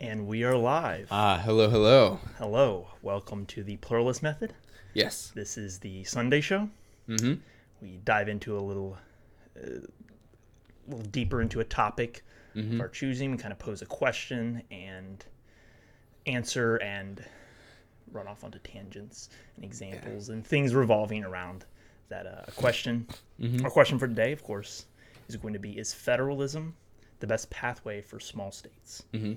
And we are live. Hello, hello. Hello. Welcome to the Pluralist method. Yes. This is the Sunday show. Mm-hmm. We dive into a little deeper into a topic of our choosing. We kind of pose a question and answer and run off onto tangents and examples and things revolving around that question. Our question for today, of course, is going to be, is federalism the best pathway for small states? Mm-hmm.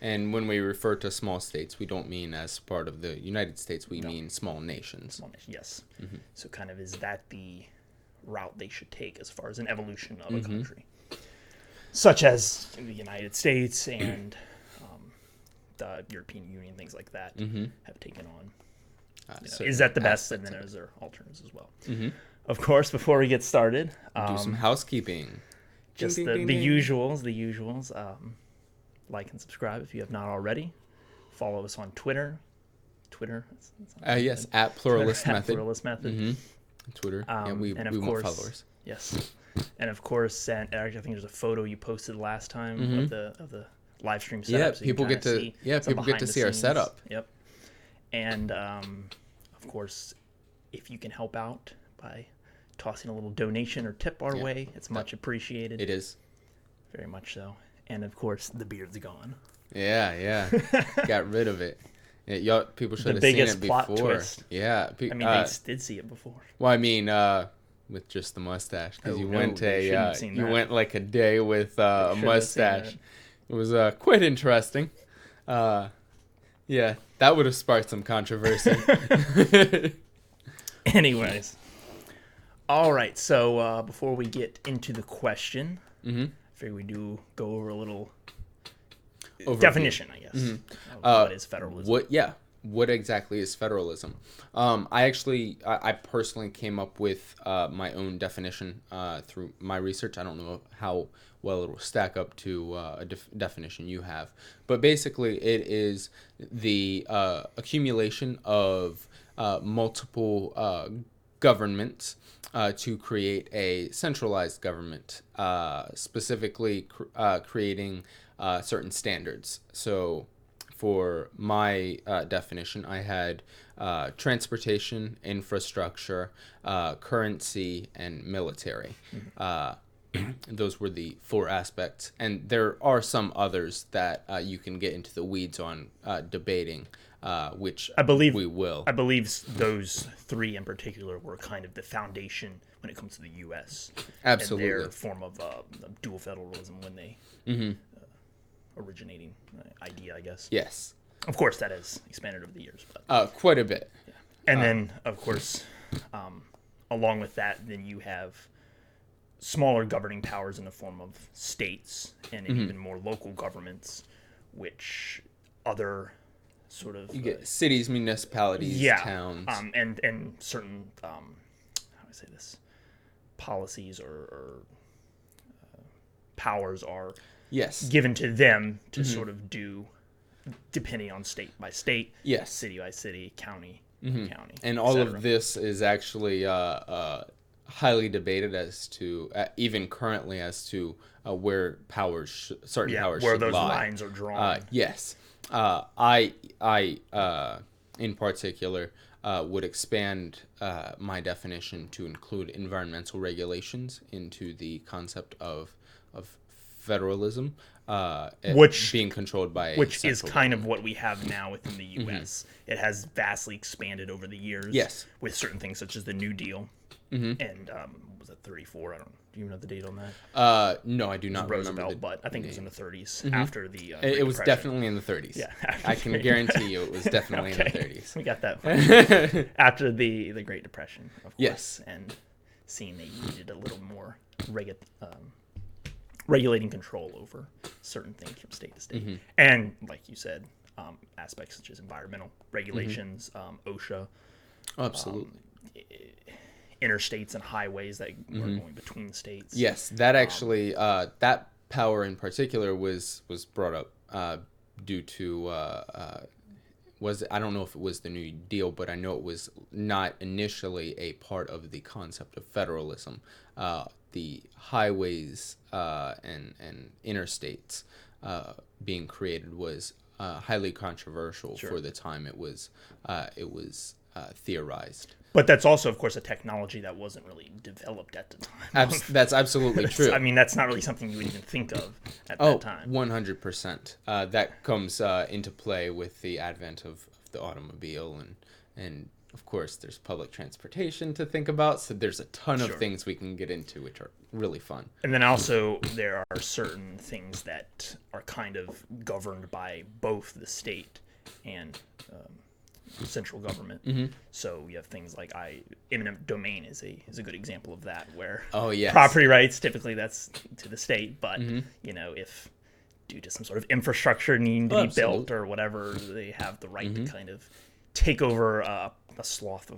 And when we refer to small states, we don't mean as part of the United States. We mean small nations. Small nation, yes. Mm-hmm. So kind of is that the route they should take as far as an evolution of a country? Such as the United States and the European Union, things like that, have taken on. Is that the best? And then is there alternatives as well? Of course, before we get started, do some housekeeping. Just the usuals. Like and subscribe if you have not already. Follow us on Twitter. Yes, at Pluralist Method. Pluralist Method. Twitter. We want followers. Yes. And of course, and I think there's a photo you posted last time of the live stream setup. Yeah, people get to see our setup. Yep. And of course, if you can help out by tossing a little donation or tip our way, it's much appreciated. It is. Very much so. And of course, the beard's gone. Yeah. Got rid of it. Yeah, people should have seen it before. Plot twist. Yeah. They did see it before. Well, I mean, with just the mustache, because you went like a day with a mustache. It was quite interesting. Yeah, that would have sparked some controversy. Anyways, all right. So before we get into the question, I figure we do go over a little definition, I guess. Of what is federalism? What exactly is federalism? I personally came up with my own definition through my research. I don't know how well it will stack up to a definition you have, but basically it is the accumulation of multiple governments to create a centralized government, specifically creating certain standards. So for my definition, I had transportation, infrastructure, currency, and military. Those were the four aspects. And there are some others that you can get into the weeds on debating, which I believe we will. I believe those three in particular were kind of the foundation when it comes to the U.S. Absolutely. And their form of dual federalism when they originating idea, I guess. Yes. Of course, that has expanded over the years. But quite a bit. Yeah. And then, of course, along with that, then you have smaller governing powers in the form of states and even more local governments, which other sort of... You get cities, municipalities, towns. And certain, how do I say this, policies or powers are given to them to sort of do, depending on state by state, city by city, county by county. And all of this is actually highly debated as to, even currently, as to where certain powers where should those lie. lines are drawn. Yes. I in particular, would expand my definition to include environmental regulations into the concept of federalism, which being controlled by which is kind of what we have now within the U.S. It has vastly expanded over the years. With certain things such as the New Deal and was it 34? Do you know the date on that? No, I do not remember. Roosevelt, but I think it was in the 30s after the. It was definitely in the 30s. Yeah, I can guarantee you it was definitely in the 30s. We got that after the Great Depression, of course. Yes, and seeing they needed a little more regulating control over certain things from state to state, and like you said, aspects such as environmental regulations, OSHA, absolutely. Interstates and highways that were going between states. Yes, that actually, that power in particular was brought up due to, I don't know if it was the New Deal, but I know it was not initially a part of the concept of federalism. The highways and interstates being created was highly controversial Sure. for the time it was theorized. But that's also, of course, a technology that wasn't really developed at the time. That's absolutely true. I mean, that's not really something you would even think of at that time. 100%. That comes into play with the advent of the automobile, and of course, there's public transportation to think about. So there's a ton of things we can get into, which are really fun. And then also there are certain things that are kind of governed by both the state and central government. Mm-hmm. So you have things like eminent domain is a good example of that, where Yes. property rights, typically that's to the state, but if due to some sort of infrastructure needing to be built or whatever, they have the right to kind of take over a swath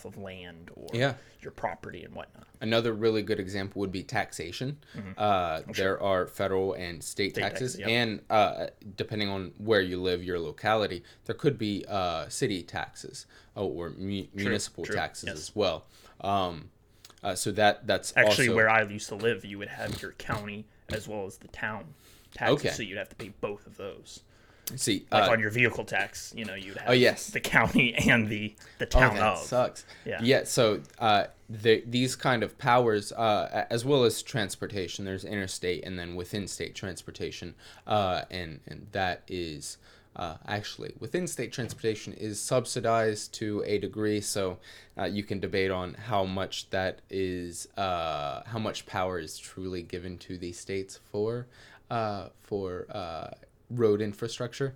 of land or your property and whatnot. Another really good example would be taxation. There are federal and state taxes, and depending on where you live, your locality, there could be city taxes or municipal taxes as well. So that's actually also... where I used to live. You would have your county as well as the town taxes, so you'd have to pay both of those. See, like on your vehicle tax, you'd have the county and the town that of. Sucks. Yeah. So these kind of powers, as well as transportation, there's interstate and then within state transportation, and that is actually within state transportation is subsidized to a degree. So you can debate on how much that is, how much power is truly given to the states for road infrastructure,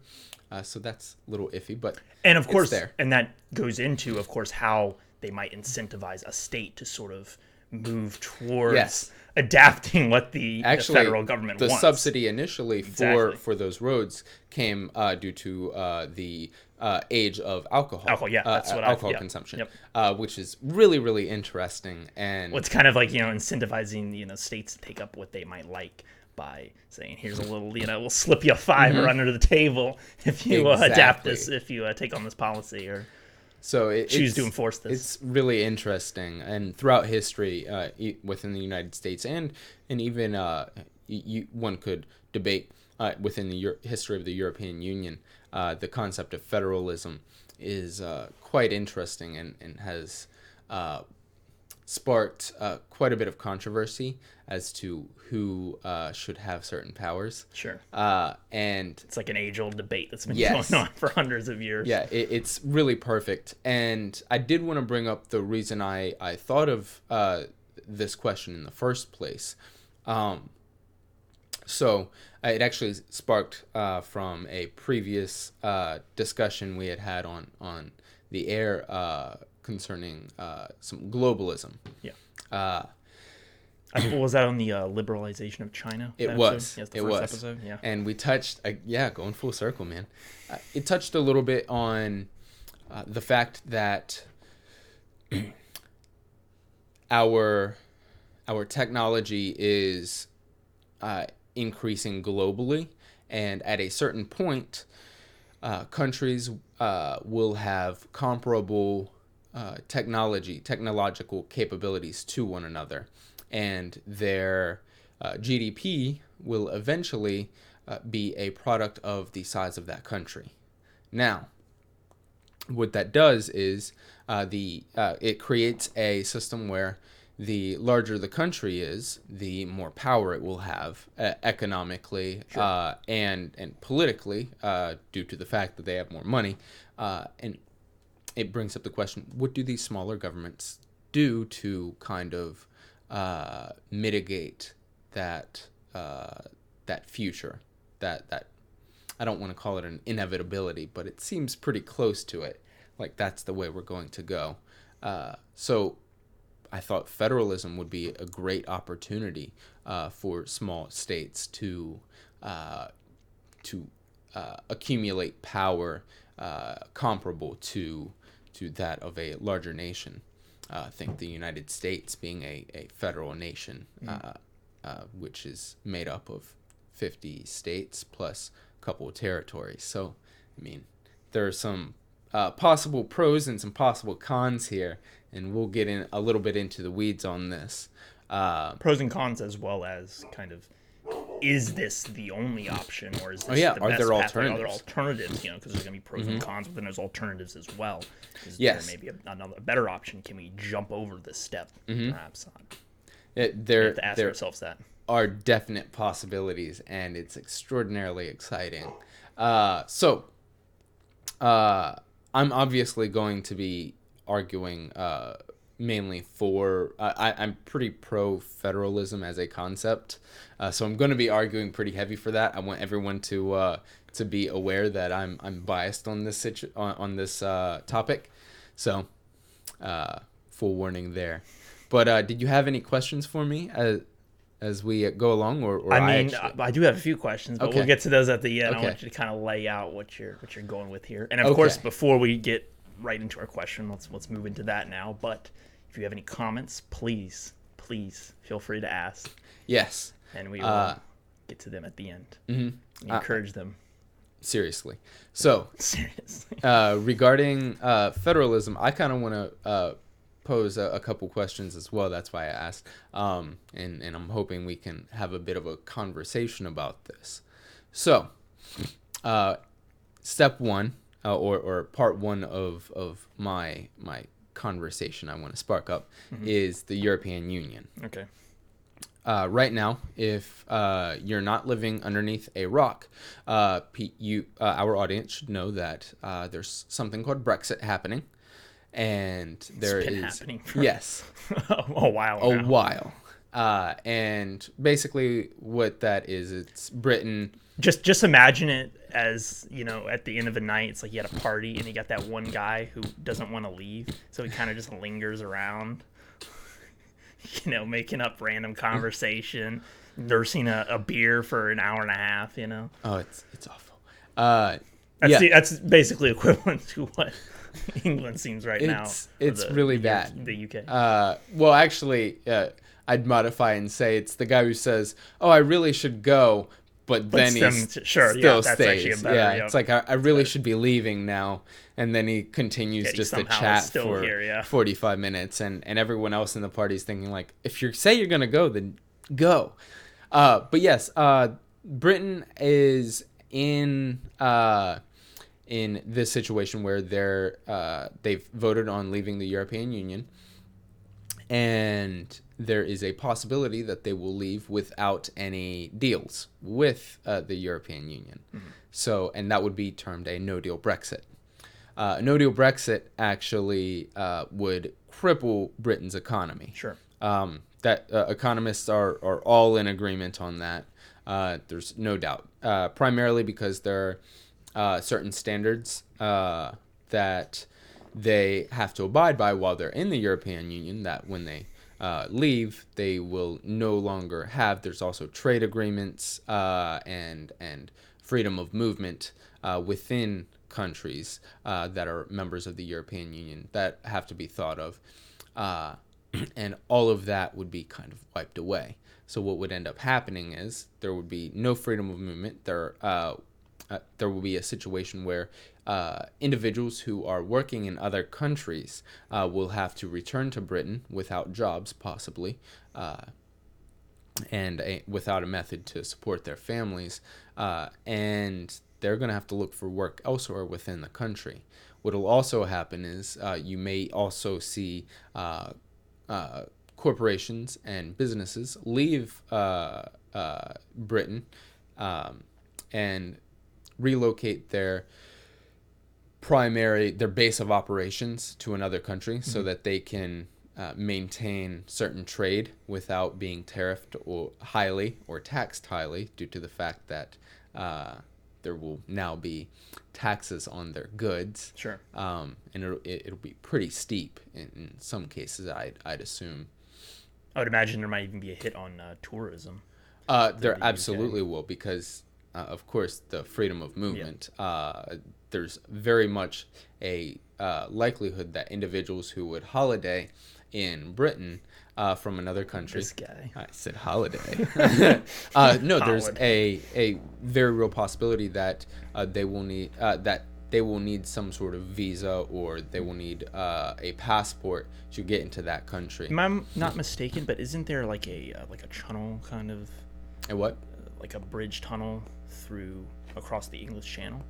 so that's a little iffy, but and of course there. And that goes into, of course, how they might incentivize a state to sort of move towards adapting what the federal government wants. The subsidy initially for those roads came due to the age of alcohol. That's what alcohol consumption, which is really, really interesting. And it's kind of like incentivizing states to take up what they might like by saying, here's a little, we'll slip you a $5 under the table if you adapt this, if you take on this policy or choose to enforce this. It's really interesting, and throughout history, within the United States and even one could debate within the history of the European Union, the concept of federalism is quite interesting and has sparked quite a bit of controversy as to who should have certain powers. Sure. And it's like an age-old debate that's been going on for hundreds of years. Yeah, it's really perfect. And I did want to bring up the reason I thought of this question in the first place. So it actually sparked from a previous discussion we had on the air concerning some globalism. Yeah. Was that on the liberalization of China? It was. Yes, the first episode. Yeah. And we touched, going full circle, man. It touched a little bit on the fact that our technology is increasing globally, and at a certain point, countries will have comparable technological capabilities to one another, and their GDP will eventually be a product of the size of that country. Now, what that does is it creates a system where the larger the country is, the more power it will have economically and politically due to the fact that they have more money. And it brings up the question, what do these smaller governments do to kind of mitigate that future, that I don't want to call it an inevitability, but it seems pretty close to it. Like that's the way we're going to go. So I thought federalism would be a great opportunity for small states to accumulate power comparable to that of a larger nation. I think the United States being a federal nation, which is made up of 50 states plus a couple of territories. So, I mean, there are some possible pros and some possible cons here, and we'll get in a little bit into the weeds on this. Pros and cons, as well as kind of is this the only option, or is this yeah, the are best there path? Are there alternatives? alternatives? Because there's going to be pros and cons, but then there's alternatives as well. Is Yes. there maybe a better option? Can we jump over this step? Perhaps not. We There have to ask ourselves that. are definite possibilities, and it's extraordinarily exciting. So I'm obviously going to be arguing mainly for I'm pretty pro federalism as a concept, so I'm going to be arguing pretty heavy for that. I want everyone to be aware that I'm biased on this on this topic, so full warning there. But did you have any questions for me as we go along, or I do have a few questions, but Okay. we'll get to those at the end. Okay. I want you to kind of lay out what you're going with here, and of course, before we get right into our question, let's move into that now. But if you have any comments, please feel free to ask. Yes. And we will get to them at the end. And encourage them. Seriously. So, Seriously. regarding federalism, I kind of want to pose a couple questions as well. That's why I asked. And I'm hoping we can have a bit of a conversation about this. So, step one, or part one of my conversation I want to spark up is the European Union. Okay. Right now, if you're not living underneath a rock, our audience should know that there's something called Brexit happening, and It's been happening for yes, a while a now. while, and basically what that is, it's Britain. Just imagine it as, at the end of the night, it's like you had a party and you got that one guy who doesn't want to leave, so he kind of just lingers around, making up random conversation, nursing a beer for an hour and a half, Oh, it's awful. That's basically equivalent to what England seems right now. It's really bad. The UK. Well, actually, I'd modify and say it's the guy who says, "Oh, I really should go," but then he still that's stays. actually a better, It's like I really should be leaving now, and then he continues just to chat for 45 minutes, and everyone else in the party is thinking like, if you say you're gonna go, then go. But yes, Britain is in this situation where they've voted on leaving the European Union, and there is a possibility that they will leave without any deals with the European Union. So, and that would be termed a no-deal Brexit. No-deal Brexit actually would cripple Britain's economy. Sure. That economists are all in agreement on that. There's no doubt. Primarily because there are certain standards that they have to abide by while they're in the European Union, that when they leave, they will no longer have. There's also trade agreements and freedom of movement within countries that are members of the European Union that have to be thought of. And all of that would be kind of wiped away. So what would end up happening is there would be no freedom of movement. There will be a situation where individuals who are working in other countries will have to return to Britain without jobs, possibly, and without a method to support their families, and they're going to have to look for work elsewhere within the country. What will also happen is you may also see corporations and businesses leave Britain and relocate their base of operations to another country so that they can maintain certain trade without being tariffed or taxed highly, due to the fact that there will now be taxes on their goods. Sure. And it'll be pretty steep in some cases, I'd assume. I would imagine there might even be a hit on tourism. There absolutely will, because of course the freedom of movement. There's very much a likelihood that individuals who would holiday in Britain from another country. This guy. I said holiday. No, there's a very real possibility that they will need some sort of visa, or they will need a passport to get into that country. Am I not mistaken? But isn't there like a channel kind of? A what? like a bridge tunnel across the English Channel?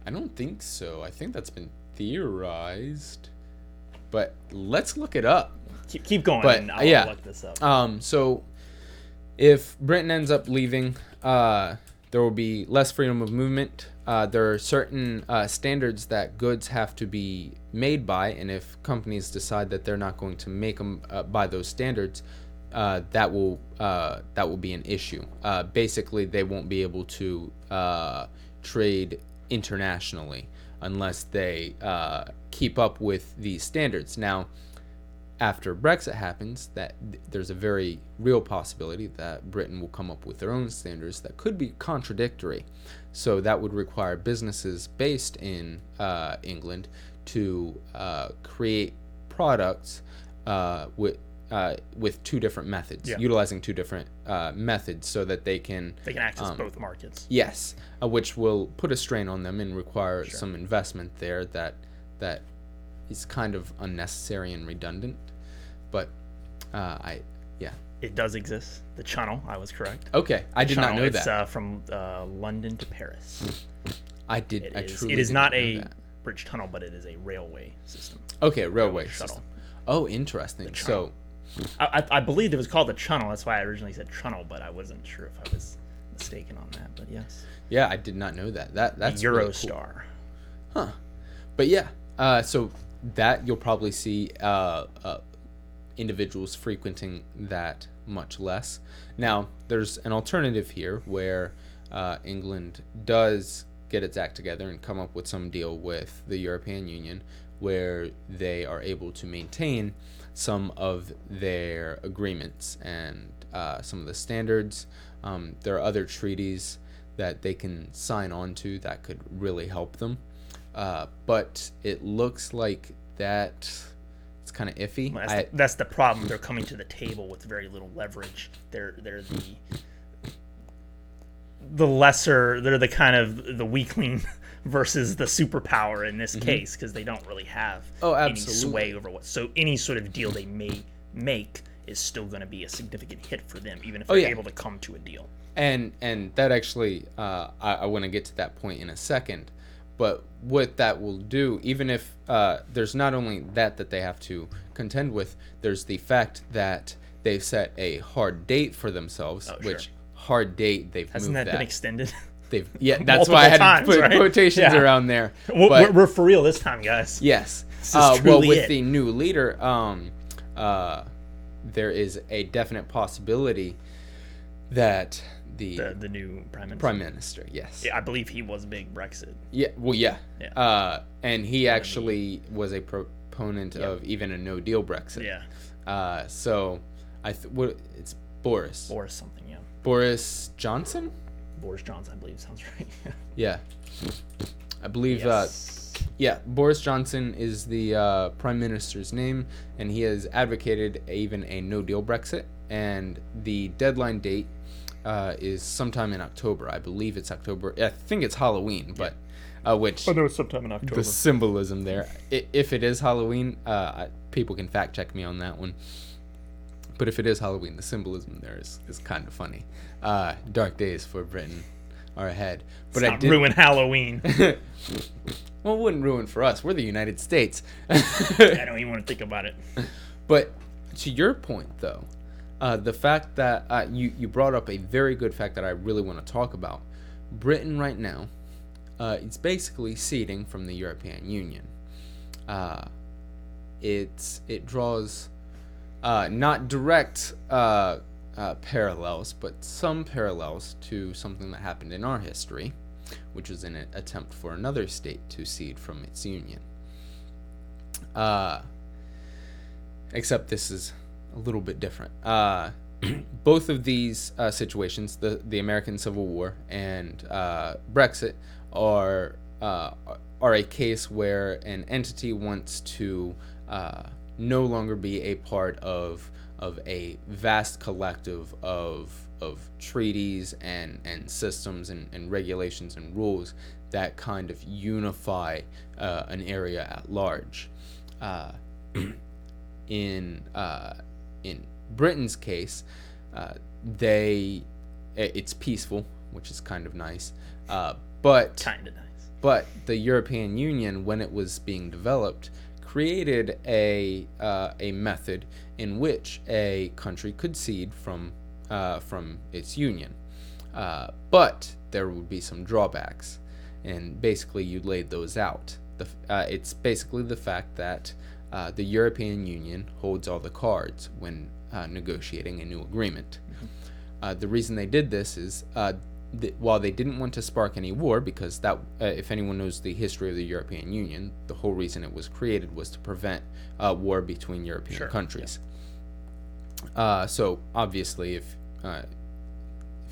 I don't think so. I think that's been theorized, but let's look it up. Keep going. But and I'll look this up. So if Britain ends up leaving, there will be less freedom of movement. There are certain standards that goods have to be made by, and if companies decide that they're not going to make them by those standards, that will be an issue. Basically, they won't be able to trade internationally unless they keep up with these standards. Now, after Brexit happens, there's a very real possibility that Britain will come up with their own standards that could be contradictory. So that would require businesses based in England to create products with two different methods, utilizing two different methods, so that they can access both markets. Yes, which will put a strain on them and require some investment there that is kind of unnecessary and redundant. But it does exist. The Channel, I was correct. Okay, I did not know it's, that. From London to Paris. It is not a bridge tunnel, but it is a railway system. Okay, railway shuttle. system. Oh, interesting. So, I believed it was called the Channel. That's why I originally said Channel, but I wasn't sure if I was mistaken on that. But yes. Yeah, I did not know that. That's Eurostar. Really cool. Huh. But yeah, so that you'll probably see individuals frequenting that much less. Now, there's an alternative here where England does get its act together and come up with some deal with the European Union where they are able to maintain some of their agreements and some of the standards. There are other treaties that they can sign on to that could really help them. But it looks like that it's kind of iffy. Well, that's the problem. They're coming to the table with very little leverage. They're the lesser. They're the kind of the weakling versus the superpower in this case, because they don't really have any sway over what. So any sort of deal they may make is still going to be a significant hit for them, even if they're able to come to a deal. And that actually, I want to get to that point in a second. But what that will do, even if there's not only that they have to contend with, there's the fact that they've set a hard date for themselves, which hard date they've Hasn't moved that been extended? That's why I had to put quotations around there. We're for real this time, guys. Yes. With the new leader, there is a definite possibility that the new prime minister, yes. Yeah, I believe he was a big Brexit. Yeah, well, yeah. And he actually was a proponent of even a no deal Brexit. Yeah. So it's Boris. Boris something, yeah. Boris Johnson? Boris Johnson, I believe sounds right. Yeah. I believe Boris Johnson is the prime minister's name, and he has advocated even a no deal Brexit, and the deadline date is sometime in October. I believe it's October. I think it's Halloween, but which... Oh, no, it's sometime in October. The symbolism there. If it is Halloween, people can fact check me on that one. But if it is Halloween, the symbolism there is kind of funny. Dark days for Britain are ahead. But Let's not ruin Halloween. Well, it wouldn't ruin for us. We're the United States. I don't even want to think about it. But to your point, though, the fact that you brought up a very good fact that I really want to talk about. Britain right now, it's basically ceding from the European Union. It draws not direct parallels, but some parallels to something that happened in our history, which was an attempt for another state to cede from its union. Except this is a little bit different. Both of these situations, the American Civil War and Brexit, are a case where an entity wants to no longer be a part of a vast collective of treaties and systems and regulations and rules that kind of unify an area at large. In Britain's case, they it's peaceful, which is kind of nice. But Kind of nice. But the European Union, when it was being developed, created a method in which a country could cede from its union, but there would be some drawbacks, and basically you laid those out. It's basically the fact that the European Union holds all the cards when negotiating a new agreement. The reason they did this is while they didn't want to spark any war, because that, if anyone knows the history of the European Union, the whole reason it was created was to prevent war between European countries. Yeah. So obviously, if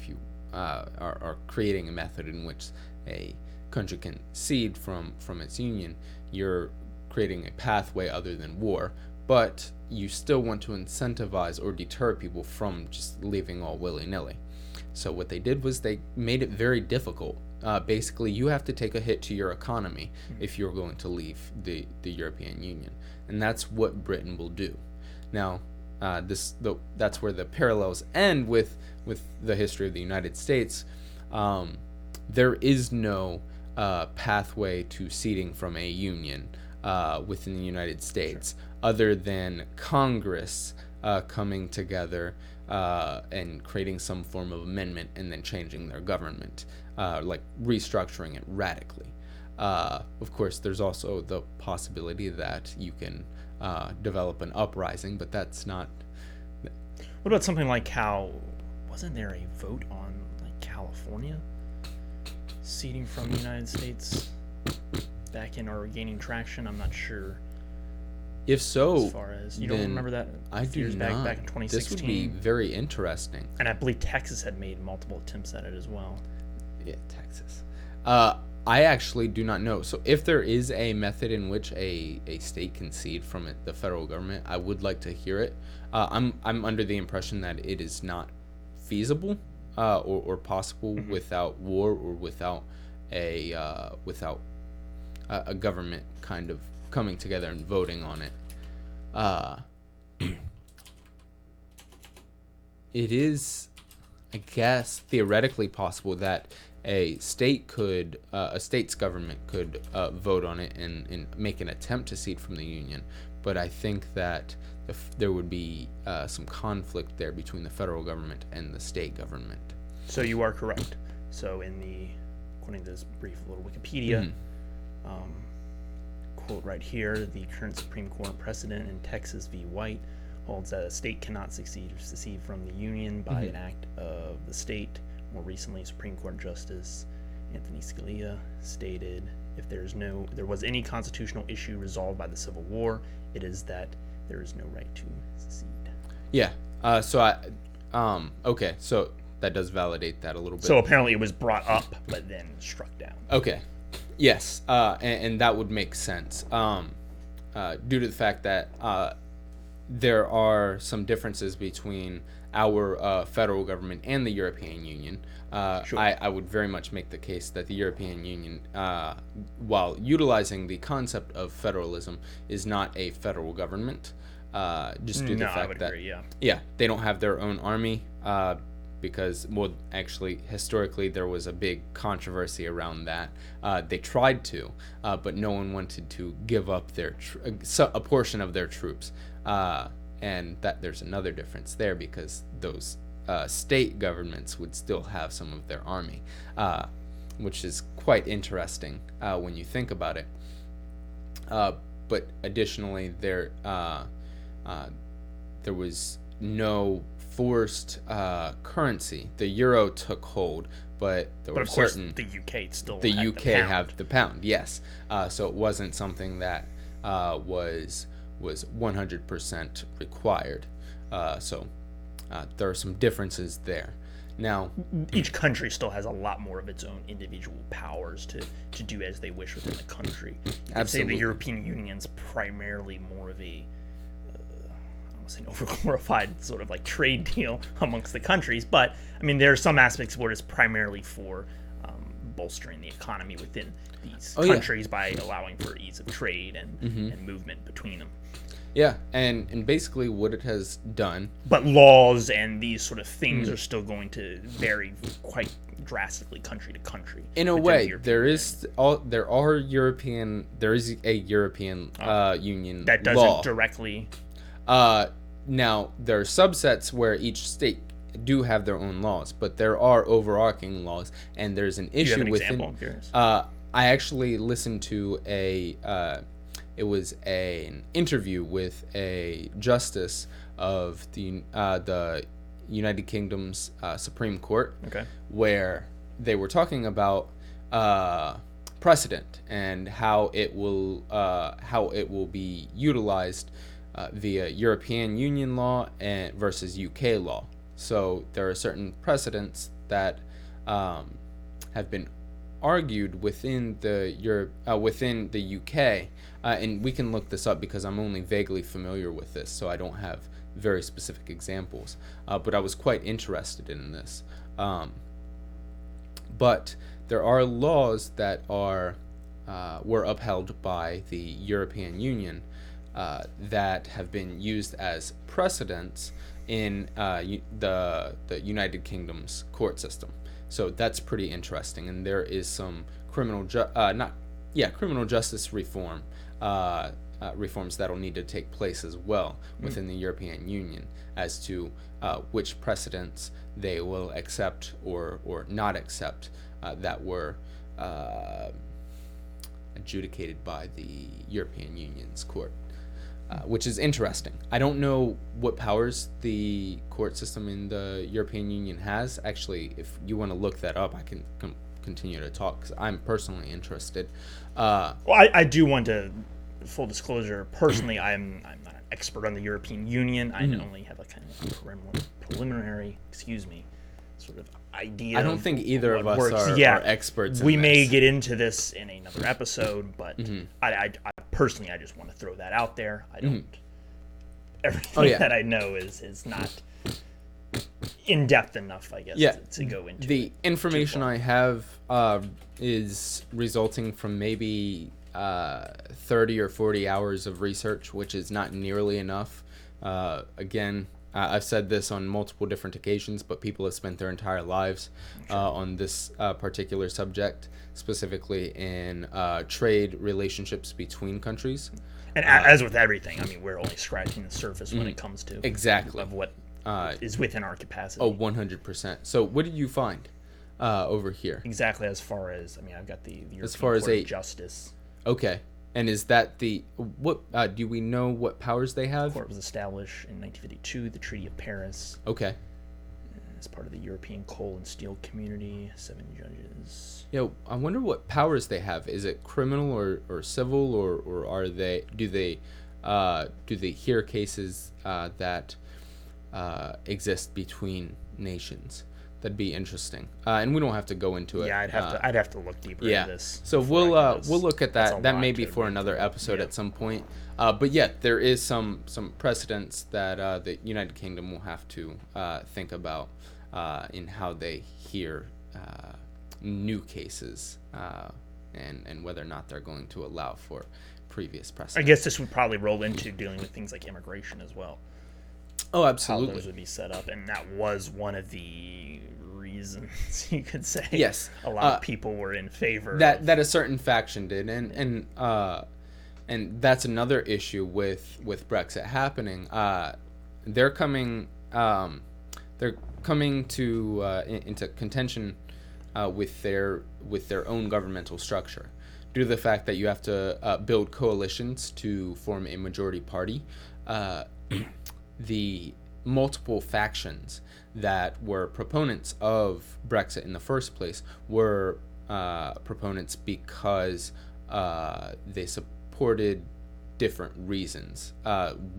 you are creating a method in which a country can cede from its union, you're creating a pathway other than war, but you still want to incentivize or deter people from just leaving all willy-nilly. So what they did was they made it very difficult. Basically, you have to take a hit to your economy if you're going to leave the European Union, and that's what Britain will do. Now, that's where the parallels end with the history of the United States. There is no pathway to ceding from a union within the United States, other than Congress coming together and creating some form of amendment and then changing their government, like restructuring it radically. Of course, there's also the possibility that you can develop an uprising, but that's not. What about something like how, wasn't there a vote on like California ceding from the United States back in, or gaining traction? I'm not sure. If so, as far as you don't remember that, I do not. Back in 2016. This would be very interesting. And I believe Texas had made multiple attempts at it as well. Yeah, Texas. I actually do not know. So if there is a method in which a state can cede from the federal government, I would like to hear it. I'm under the impression that it is not feasible or possible without war or without a government kind of coming together and voting on it. It is, I guess, theoretically possible that a state's government could vote on it and make an attempt to cede from the union, but I think that there would be some conflict there between the federal government and the state government. So you are correct. So according to this brief little Wikipedia, quote right here, the current Supreme Court precedent in Texas v. White holds that a state cannot secede from the union by an act of the state. More recently, Supreme Court Justice Anthony Scalia stated, if there was any constitutional issue resolved by the Civil War, it is that there is no right to secede. Yeah. Okay. So that does validate that a little bit. So apparently it was brought up, but then struck down. Okay. Yes, and that would make sense due to the fact that there are some differences between our federal government and the European Union. Sure. I would very much make the case that the European Union, while utilizing the concept of federalism, is not a federal government. Just due to the fact I would agree, they don't have their own army. Because, well, actually, historically, there was a big controversy around that. They tried to, but no one wanted to give up a portion of their troops. And that there's another difference there, because those state governments would still have some of their army, which is quite interesting when you think about it. But additionally, there was no forced currency. The euro took hold, but there were certain. The UK still. The UK have the pound, yes. So it wasn't something that was 100% required. So there are some differences there. Now, each country still has a lot more of its own individual powers to do as they wish within the country. You could say the European Union's primarily more of a an overglorified sort of like trade deal amongst the countries, but I mean there are some aspects where it's primarily for bolstering the economy within these Oh, yeah. countries by allowing for ease of trade and movement between them. Yeah, and basically what it has done. But laws and these sort of things are still going to vary quite drastically country to country. In a within the way, European there Union. is a European Union That doesn't law. directly. Now there are subsets where each state do have their own laws, but there are overarching laws, and there's an Do you have issue an within. example? I'm curious. I actually listened to it was an interview with a justice of the United Kingdom's Supreme Court, Okay. where they were talking about precedent and how it will be utilized via European Union law and versus UK law. So there are certain precedents that have been argued within the UK, and we can look this up because I'm only vaguely familiar with this, so I don't have very specific examples. But I was quite interested in this. But there are laws that were upheld by the European Union that have been used as precedents in the United Kingdom's court system. So that's pretty interesting, and there is some criminal justice reforms that'll need to take place as well within the European Union as to which precedents they will accept or not accept that were adjudicated by the European Union's court. Which is interesting. I don't know what powers the court system in the European Union has. Actually, if you want to look that up, I can continue to talk because I'm personally interested. Well, I do want to, full disclosure, personally, I'm not an expert on the European Union. I only have a kind of preliminary, sort of idea. I don't think either of us are experts in we this. may get into this in another episode, but I personally, I just want to throw that out there. I don't. Everything that I know is not in depth enough, I guess, to go into. The information I have is resulting from maybe 30 or 40 hours of research, which is not nearly enough. Again, I've said this on multiple different occasions, but people have spent their entire lives on this particular subject, specifically in trade relationships between countries. And as with everything, I mean, we're only scratching the surface when it comes to of what is within our capacity. Oh, 100%. So what did you find over here? Exactly, as far as, I mean, I've got the European as far as Court of Justice. Okay. And is that do we know what powers they have? The court was established in 1952, the Treaty of Paris. Okay. As part of the European Coal and Steel Community, 7 judges. Yeah, I wonder what powers they have. Is it criminal or civil, or are do they hear cases that exist between nations? That'd be interesting, and we don't have to go into it. Yeah, I'd have to look deeper into this. So we'll look at that. That may be for another episode at some point. But yeah, there is some precedents that the United Kingdom will have to think about in how they hear new cases and whether or not they're going to allow for previous precedents. I guess this would probably roll into dealing with things like immigration as well. Oh, absolutely. How those would be set up, and that was one of the reasons you could say. Yes, a lot of people were in favor. That a certain faction did, and that's another issue with Brexit happening. They're coming to into contention with their own governmental structure, due to the fact that you have to build coalitions to form a majority party. The multiple factions that were proponents of Brexit in the first place were proponents because they supported different reasons.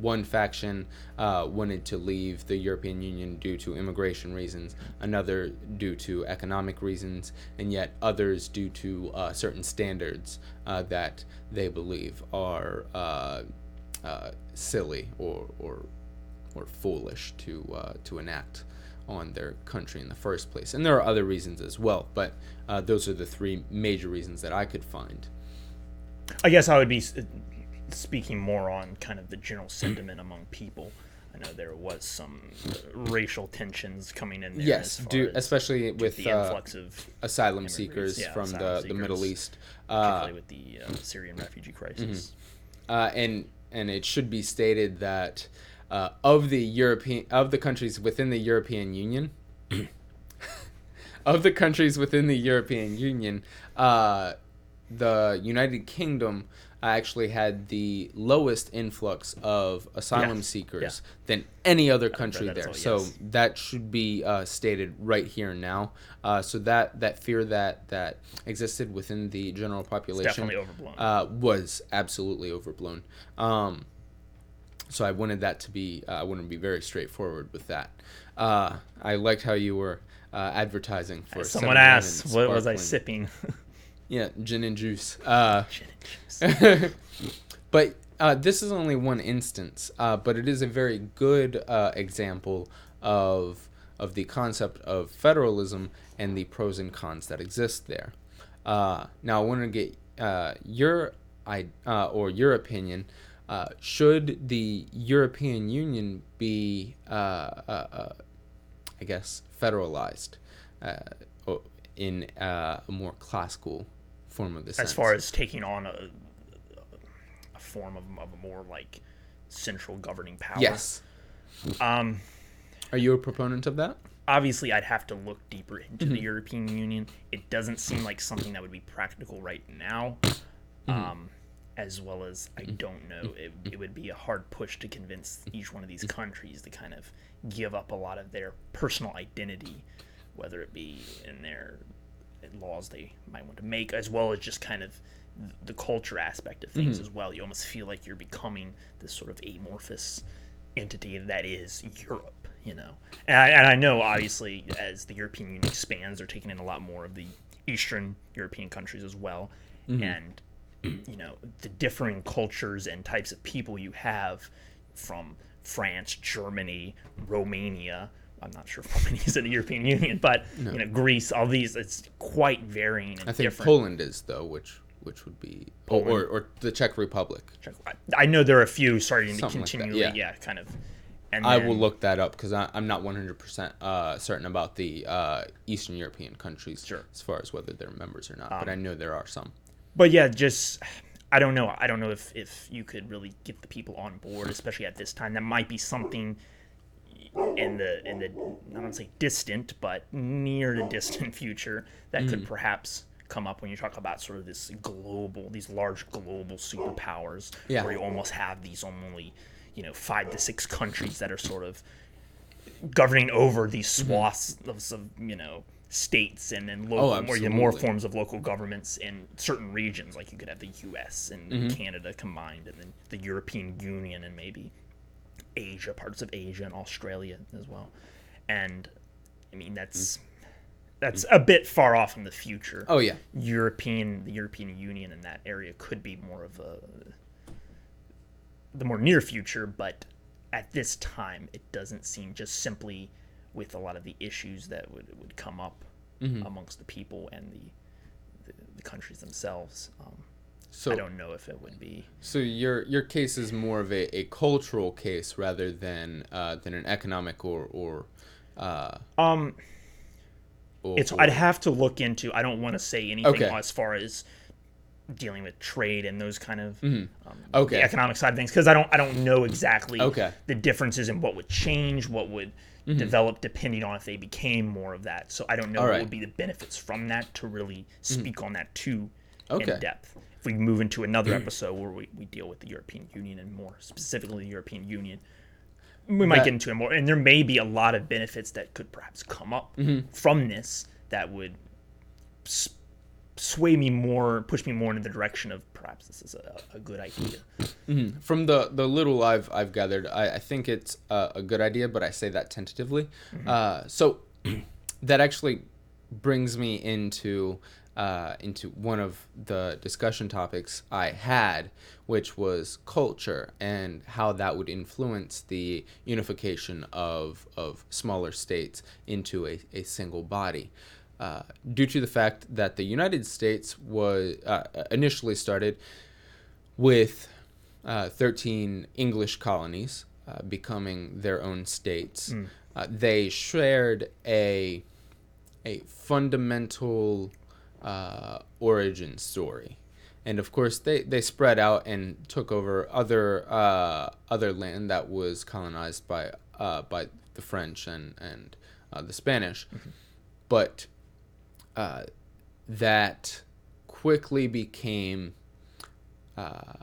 One faction wanted to leave the European Union due to immigration reasons, another due to economic reasons, and yet others due to certain standards that they believe are silly or foolish to enact on their country in the first place. And there are other reasons as well, but those are the three major reasons that I could find. I guess I would be speaking more on kind of the general sentiment among people. I know there was some racial tensions coming in there. Yes, especially with the influx of asylum seekers from the Middle East, particularly with the Syrian refugee crisis. And it should be stated that of the countries within the European Union, the United Kingdom actually had the lowest influx of asylum seekers than any other country there. Well, so that should be stated right here and now. So that fear that existed within the general population was absolutely overblown. So I wanted that to be I want to be very straightforward with that. I liked how you were advertising for someone asked what was I sipping. Yeah, gin and juice. Gin and juice. But this is only one instance, but it is a very good example of the concept of federalism and the pros and cons that exist there. Now, I want to get your opinion. Should the European Union be, I guess, federalized in a more classical form of the sense? As far as taking on a form of a more like central governing power? Yes. Are you a proponent of that? Obviously, I'd have to look deeper into the European Union. It doesn't seem like something that would be practical right now. As well as I don't know, it would be a hard push to convince each one of these countries to kind of give up a lot of their personal identity, whether it be in their laws they might want to make, as well as just kind of the culture aspect of things as well. You almost feel like you're becoming this sort of amorphous entity that is Europe, you know. And I know, obviously, as the European Union expands, they're taking in a lot more of the Eastern European countries as well. And you know, the differing cultures and types of people you have from France, Germany, Romania. I'm not sure if Romania is in the European Union, but you know, Greece, all these, it's quite varying and I think different. Poland is, though, which would be or the Czech Republic. I know there are a few starting to continually, kind of. And I will look that up because I'm not 100% certain about the Eastern European countries as far as whether they're members or not, but I know there are some. But yeah, just I don't know. I don't know if you could really get the people on board, especially at this time. That might be something in the I don't want to say distant, but near the distant future that could perhaps come up when you talk about sort of these large global superpowers, where you almost have these only 5 to 6 countries that are sort of governing over these swaths of states and local, more forms of local governments in certain regions. Like you could have the U.S. and Canada combined, and then the European Union and maybe Asia, parts of Asia and Australia as well. And I mean that's a bit far off in the future. Oh yeah, the European Union in that area could be more of the more near future, but at this time it doesn't seem, just simply with a lot of the issues that would come up amongst the people and the countries themselves. So I don't know if it would be. So your case is more of a cultural case rather than an economic or I'd have to look into. I don't want to say anything as far as dealing with trade and those kind of the economic side of things, because I don't know exactly the differences in what would change, what would develop depending on if they became more of that. So I don't know what would be the benefits from that to really speak on that too in depth. If we move into another episode where we deal with the European Union and more specifically the European Union, we might get into it more. And there may be a lot of benefits that could perhaps come up from this that would sway me more, push me more into the direction of perhaps this is a good idea. From the little I've gathered, I think it's a good idea, but I say that tentatively. So that actually brings me into into one of the discussion topics I had, which was culture and how that would influence the unification of smaller states into a single body. Due to the fact that the United States was initially started with 13 English colonies becoming their own states. They shared a fundamental origin story, and of course they spread out and took over other land that was colonized by the French and the Spanish. But that quickly became an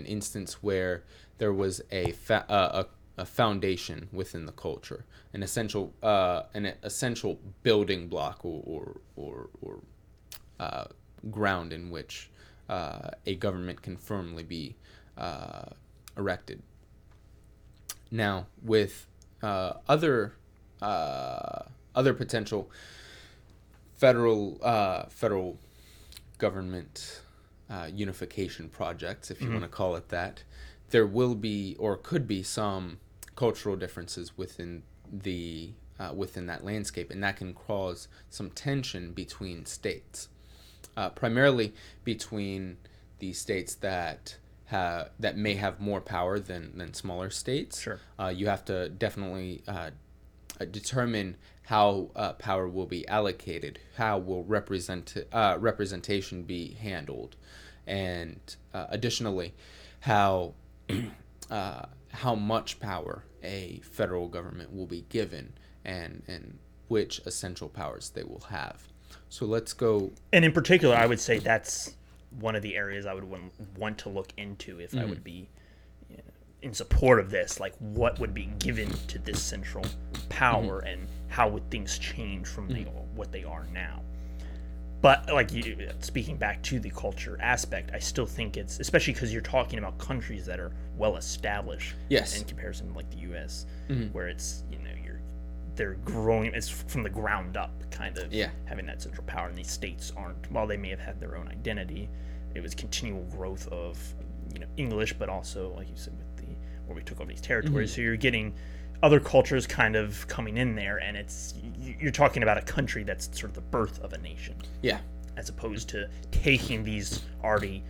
instance where there was a foundation within the culture, an essential building block or ground in which a government can firmly be erected. Now, with other potential federal government unification projects, if you want to call it that, there will be or could be some cultural differences within that landscape, and that can cause some tension between states, primarily between the states that may have more power than smaller states. Sure. You have to definitely determine how power will be allocated, how will representation be handled, and additionally, how much power a federal government will be given, and which essential powers they will have. So let's go. And in particular, I would say that's one of the areas I would want to look into if I would be in support of this. Like, what would be given to this central power, and how would things change from what they are now? But like speaking back to the culture aspect, I still think it's, especially because you're talking about countries that are well established, yes, in comparison to like the U.S., where it's they're growing, it's from the ground up, kind of having that central power, and these states aren't. While they may have had their own identity, it was continual growth of English, but also, like you said, with where we took over these territories. So you're getting other cultures kind of coming in there, and you're talking about a country that's sort of the birth of a nation. Yeah. As opposed to taking these already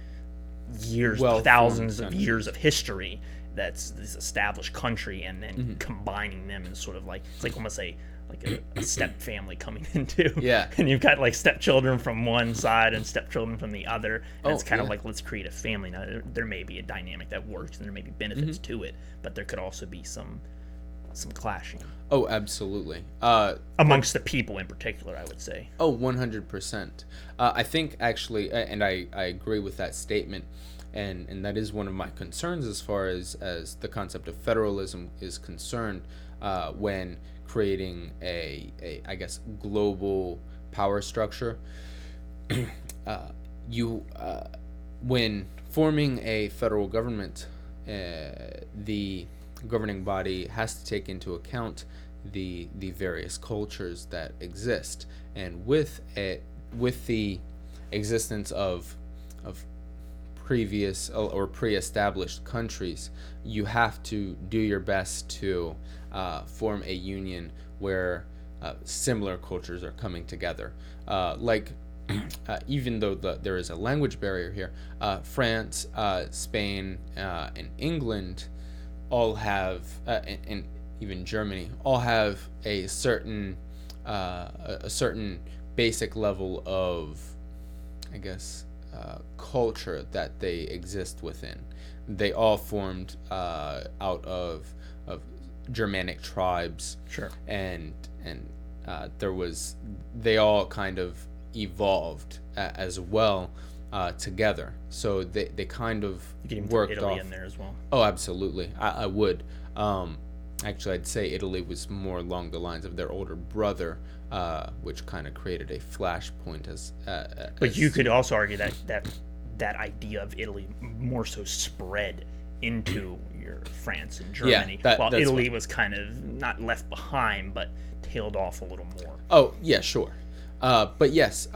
years, Well, thousands of years of history that's this established country, and then combining them in sort of like, it's like almost a step family coming into. Yeah. And you've got like stepchildren from one side and stepchildren from the other. And it's kind of like, let's create a family. Now, there may be a dynamic that works, and there may be benefits to it, but there could also be some clashing. Oh, absolutely. Amongst the people in particular, I would say. Oh, 100%. I think actually, and I agree with that statement, and that is one of my concerns as far as the concept of federalism is concerned, when creating a I guess global power structure. When forming a federal government, the governing body has to take into account the various cultures that exist, and with the existence of previous or pre-established countries, you have to do your best to form a union where similar cultures are coming together. Even though there is a language barrier here, France, Spain, and England all have, and even Germany, all have a certain basic level of, I guess, culture that they exist within. They all formed out of Germanic tribes. Sure. And they all kind of evolved as well together. So they kind of worked Italy off. in there as well. Oh, absolutely. I would. Actually, I'd say Italy was more along the lines of their older brother, which kind of created a flashpoint But you could also argue that idea of Italy more so spread into your France and Germany, while that's Italy was kind of not left behind, but tailed off a little more. Oh, yeah, sure. But yes,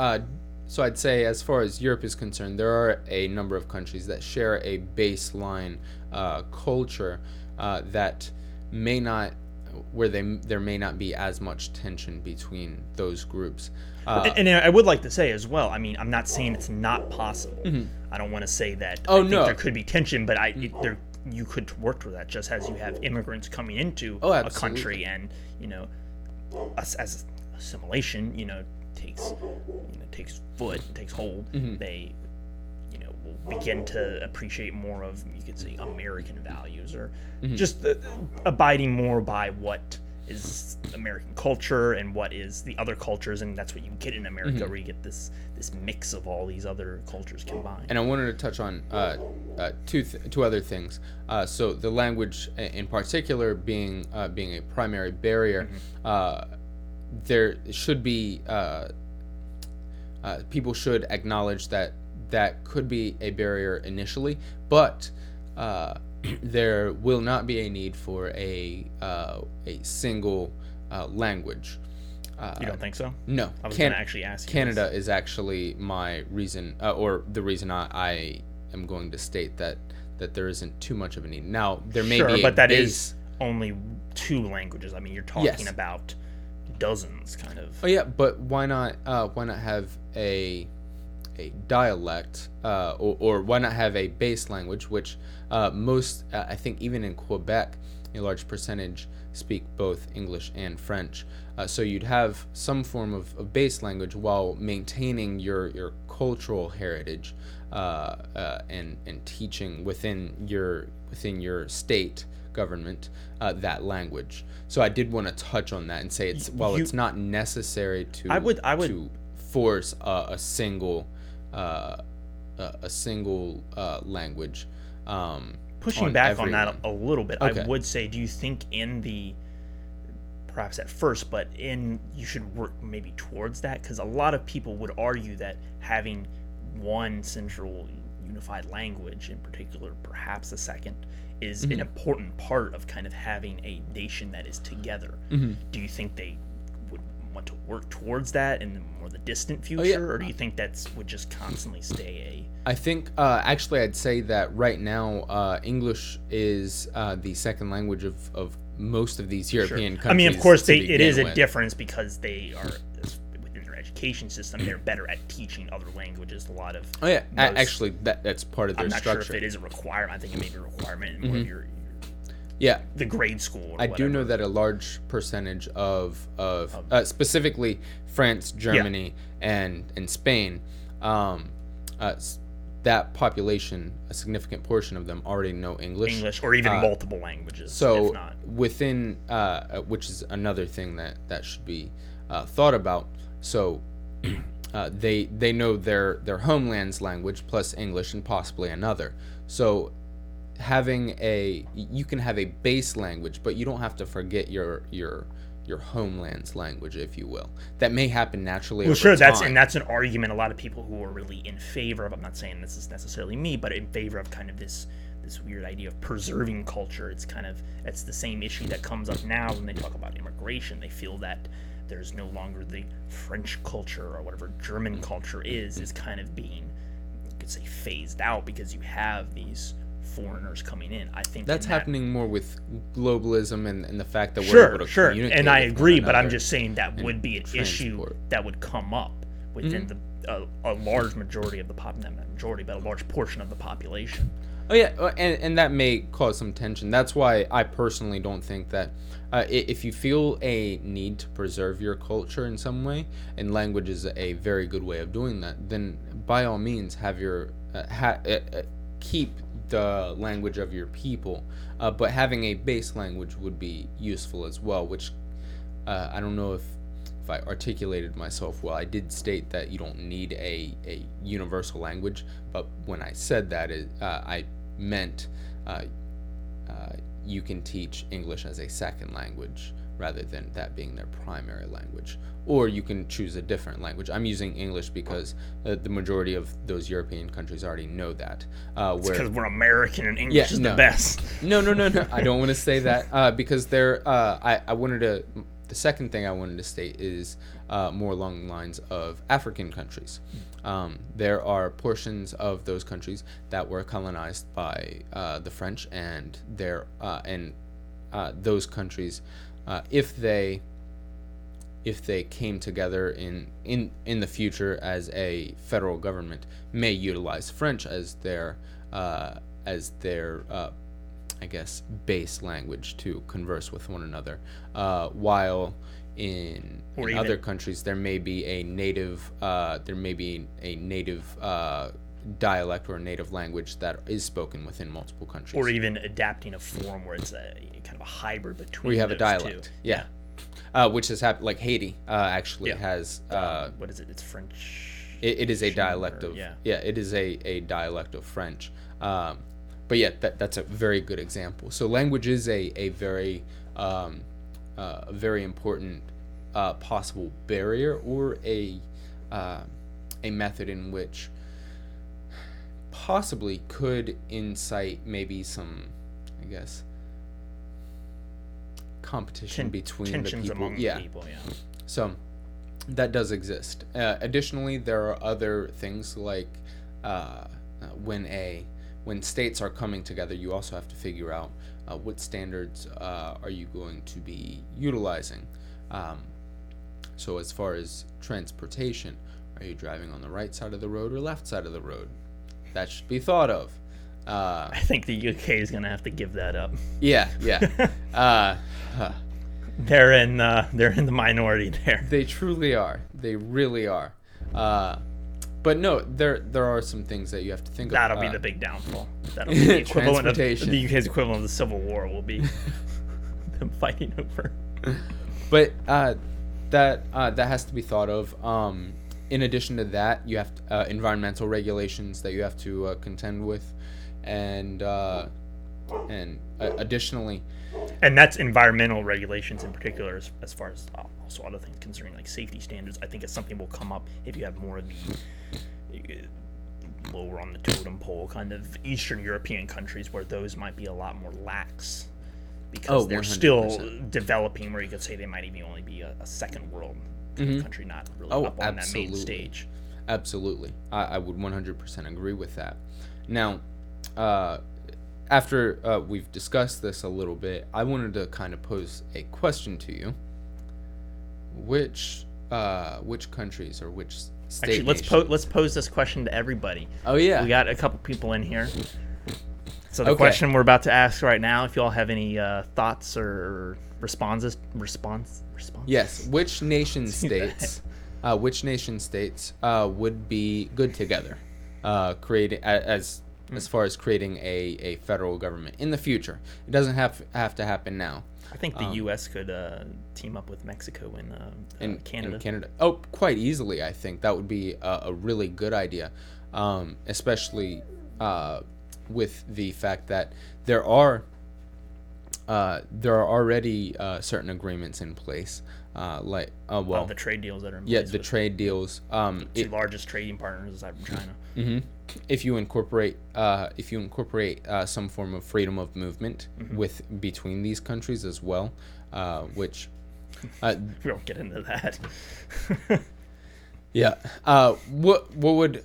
so I'd say as far as Europe is concerned, there are a number of countries that share a baseline culture that may not, where there may not be as much tension between those groups. And I would like to say as well, I mean, I'm not saying it's not possible. I don't want to say that I think there could be tension, but you could work through that, just as you have immigrants coming into a country, and as assimilation, takes hold. They will begin to appreciate more of, you could say, American values, or just abiding more by what is American culture and what is the other cultures, and that's what you get in America, where you get this mix of all these other cultures combined. And I wanted to touch on two other things. So the language in particular being a primary barrier, there should be people should acknowledge that could be a barrier initially, but there will not be a need for a single language. You don't think so? No. I was going to actually ask you. Canada is actually my reason, or the reason I am going to state that there isn't too much of a need. Now, there may be but that is only 2 languages. I mean, you're talking about dozens, kind of. Oh yeah, but why not have a dialect, or why not have a base language, which most, I think even in Quebec, a large percentage speak both English and French. So you'd have some form of base language while maintaining your cultural heritage, and teaching within your state government that language. So I did want to touch on that and say it's not necessary to to force a single language. Pushing back on that a little bit, okay. I would say, do you think perhaps at first, but you should work maybe towards that? Because a lot of people would argue that having one central unified language, in particular, perhaps a second, is an important part of kind of having a nation that is together. Do you think they would want to work towards that in the more the distant future, or do you think that would just constantly stay I think actually I'd say that right now English is the second language of most of these European countries. I mean, of course, it is a difference because they are, within their education system, they're better at teaching other languages. A lot of actually that's part of their structure. I'm not sure if it is a requirement. I think it may be a requirement in more of your the grade school. I do know that a large percentage of specifically France, Germany, and Spain, that population, a significant portion of them already know English or even multiple languages. So if not. Within, which is another thing that should be thought about. So they know their homeland's language plus English and possibly another. So you can have a base language, but you don't have to forget your homeland's language, if you will. That may happen naturally. Well, sure, that's an argument a lot of people who are really in favor of. I'm not saying this is necessarily me, but in favor of kind of this weird idea of preserving culture. It's the same issue that comes up now when they talk about immigration. They feel that there's no longer the French culture, or whatever German culture is kind of being, you could say, phased out because you have these foreigners coming in. I think that's happening more with globalism and the fact that we're able to communicate. And I agree, but I'm just saying that would be an issue that would come up within a large majority of the not majority, but a large portion of the population. Oh yeah, and that may cause some tension. That's why I personally don't think that if you feel a need to preserve your culture in some way, and language is a very good way of doing that, then by all means have your keep the language of your people, but having a base language would be useful as well, which I don't know if I articulated myself well. I did state that you don't need a universal language, but when I said that, I meant you can teach English as a second language rather than that being their primary language. Or you can choose a different language. I'm using English because the majority of those European countries already know that. Because we're American and English is the best. No. I don't want to say that because I wanted to. The second thing I wanted to state is more along the lines of African countries. There are portions of those countries that were colonized by the French, and those countries, if they came together in the future as a federal government, may utilize French as their I guess base language to converse with one another, while in other countries there may be a native dialect or a native language that is spoken within multiple countries, or even adapting a form where it's a kind of a hybrid between. We have those a dialect, two. yeah. Which has happened. Like Haiti actually has. What is it? It's French. It is a dialect of. Yeah. It is a dialect of French. But yeah, that's a very good example. So language is a very important possible barrier, or a method in which possibly could incite maybe some, I guess, competition between tensions the people. Among the people, yeah. So that does exist. Additionally, there are other things like when states are coming together, you also have to figure out what standards are you going to be utilizing. So as far as transportation, are you driving on the right side of the road or left side of the road? That should be thought of. I think the UK is going to have to give that up. Yeah. They're in the minority there. They truly are. They really are. But no, there are some things that you have to think of. That'll be the big downfall. That'll be the equivalent of the UK's equivalent of the Civil War will be them fighting over. But that has to be thought of. In addition to that, you have environmental regulations that you have to contend with, and additionally, and that's environmental regulations in particular, as far as also other things concerning like safety standards. I think it's something will come up if you have more of the lower on the totem pole kind of Eastern European countries, where those might be a lot more lax because they're 100%. Still developing, where you could say they might even only be a second world country, not really up on that main stage. Absolutely. I would 100% agree with that. Now, after we've discussed this a little bit, I wanted to kind of pose a question to you. Which countries or which state? Actually, let's pose this question to everybody. Oh yeah, we got a couple people in here. So the question we're about to ask right now, if you all have any thoughts or responses. Yes, which nation states would be good together, creating as far as creating a federal government in the future? It doesn't have to happen now. I think the U.S. could team up with Mexico and Canada. In Canada. Oh, quite easily. I think that would be a really good idea, especially with the fact that there are already certain agreements in place, like the trade deals that are in place. Yeah, the trade deals. Two largest trading partners aside from China. Mm-hmm. If you incorporate some form of freedom of movement between these countries as well, which we don't get into that. Yeah. What would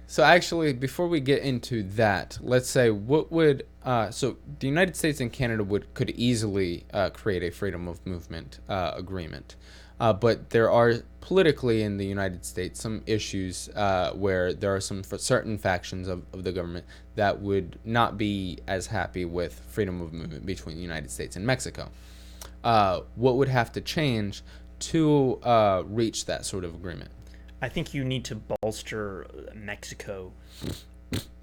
so actually before we get into that, let's say what would so the United States and Canada could easily create a freedom of movement agreement. But there are politically in the United States some issues where there are some certain factions of the government that would not be as happy with freedom of movement between the United States and Mexico. What would have to change to reach that sort of agreement? I think you need to bolster Mexico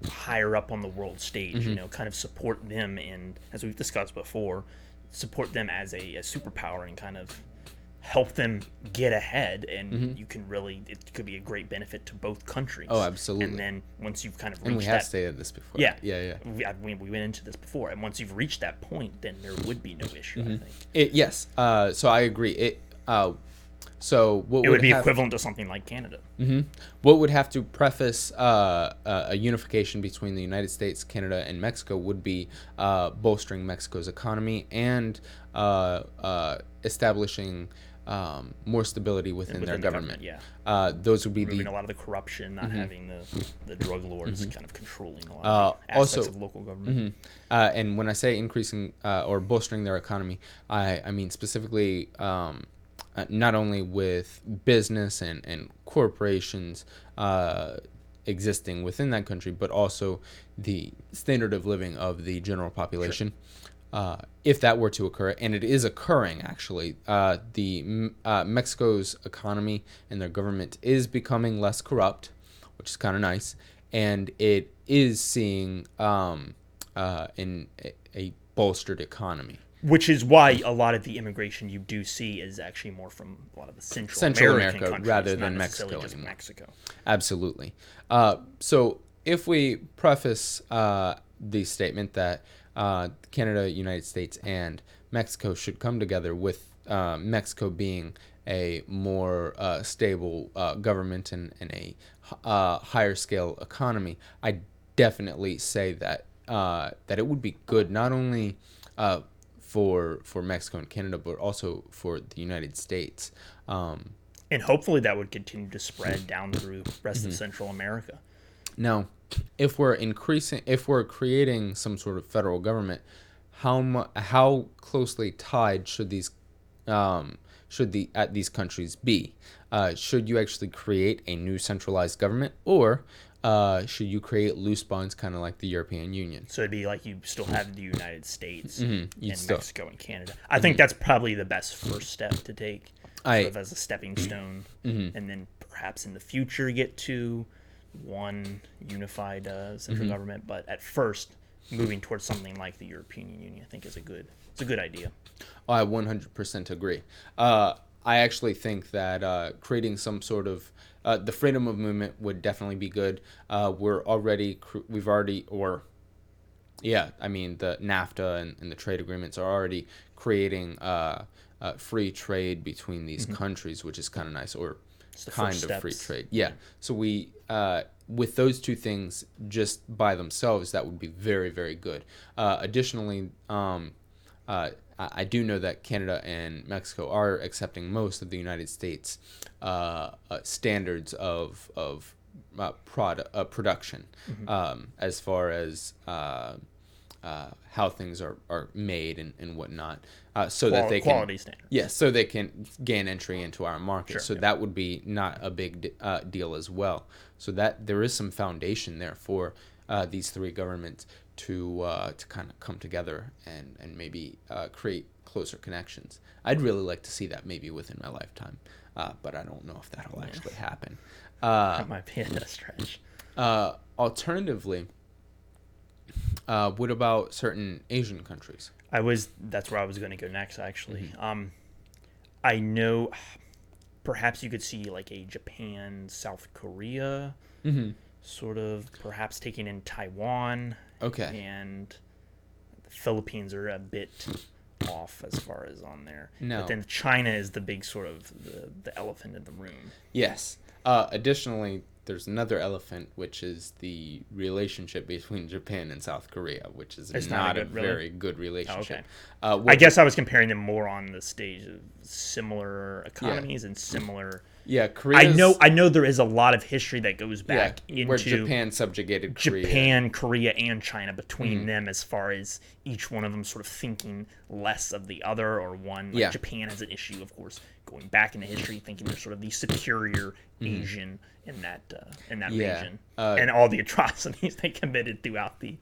higher up on the world stage, kind of support them in, as we've discussed before, support them as a superpower and kind of help them get ahead, and you can really, it could be a great benefit to both countries. Oh, absolutely. And then once you've kind of reached And we have stated this before. yeah, Yeah. we went into this before, and once you've reached that point, then there would be no issue. I think Yes. So I agree. So what it would be equivalent to something like Canada. What would have to preface a unification between the United States, Canada, and Mexico would be bolstering Mexico's economy and establishing more stability within their government. Those would be removing a lot of the corruption, not having the drug lords kind of controlling a lot of aspects of local government. And when I say increasing or bolstering their economy, I mean specifically not only with business and corporations existing within that country, but also the standard of living of the general population. Sure. If that were to occur, and it is occurring actually, Mexico's economy and their government is becoming less corrupt, which is kind of nice, and it is seeing in a bolstered economy. Which is why a lot of the immigration you do see is actually more from a lot of the Central American countries, rather than Mexico. Absolutely. So if we preface the statement that Canada, United States, and Mexico should come together, with Mexico being a more stable government and a higher scale economy, I definitely say that it would be good not only for Mexico and Canada, but also for the United States. And hopefully that would continue to spread down through the rest of Central America. Now, if we're creating some sort of federal government, how closely tied should these countries be? Should you actually create a new centralized government, or should you create loose bonds, kind of like the European Union? So it'd be like you still have the United States and Mexico and Canada. I think that's probably the best first step to take, sort of as a stepping stone, and then perhaps in the future get to one unified central government. But at first, moving towards something like the European Union, I think it's a good idea. I 100% agree. I actually think that creating some sort of the freedom of movement would definitely be good. The NAFTA and the trade agreements are already creating free trade between these countries, which is kind of nice, or kind of free trade. Yeah. So we, with those two things just by themselves, that would be very, very good. Additionally, I do know that Canada and Mexico are accepting most of the United States standards of production, as far as how things are made and whatnot, so that they can quality standards. Yes, so they can gain entry into our market. Sure, so that would be not a big deal as well. So that there is some foundation there for these three governments to kind of come together and maybe create closer connections. I'd really like to see that maybe within my lifetime, but I don't know if that'll actually happen. That might be a stretch. Alternatively, what about certain Asian countries? That's where I was going to go next, actually. I know perhaps you could see like a Japan, South Korea, sort of perhaps taking in Taiwan. Okay. And the Philippines are a bit off as far as on there. No. But then China is the big sort of the elephant in the room. Yes. Additionally, there's another elephant, which is the relationship between Japan and South Korea, which is not a very good relationship. Oh, okay. I guess I was comparing them more on the stage of similar economies and similar. Yeah, Korea. I know there is a lot of history that goes back into where Japan subjugated Korea. Japan, Korea, and China between them, as far as each one of them sort of thinking less of the other, or one. Like Japan has an issue, of course, going back into history, thinking they're sort of the superior Asian in that region, and all the atrocities they committed throughout the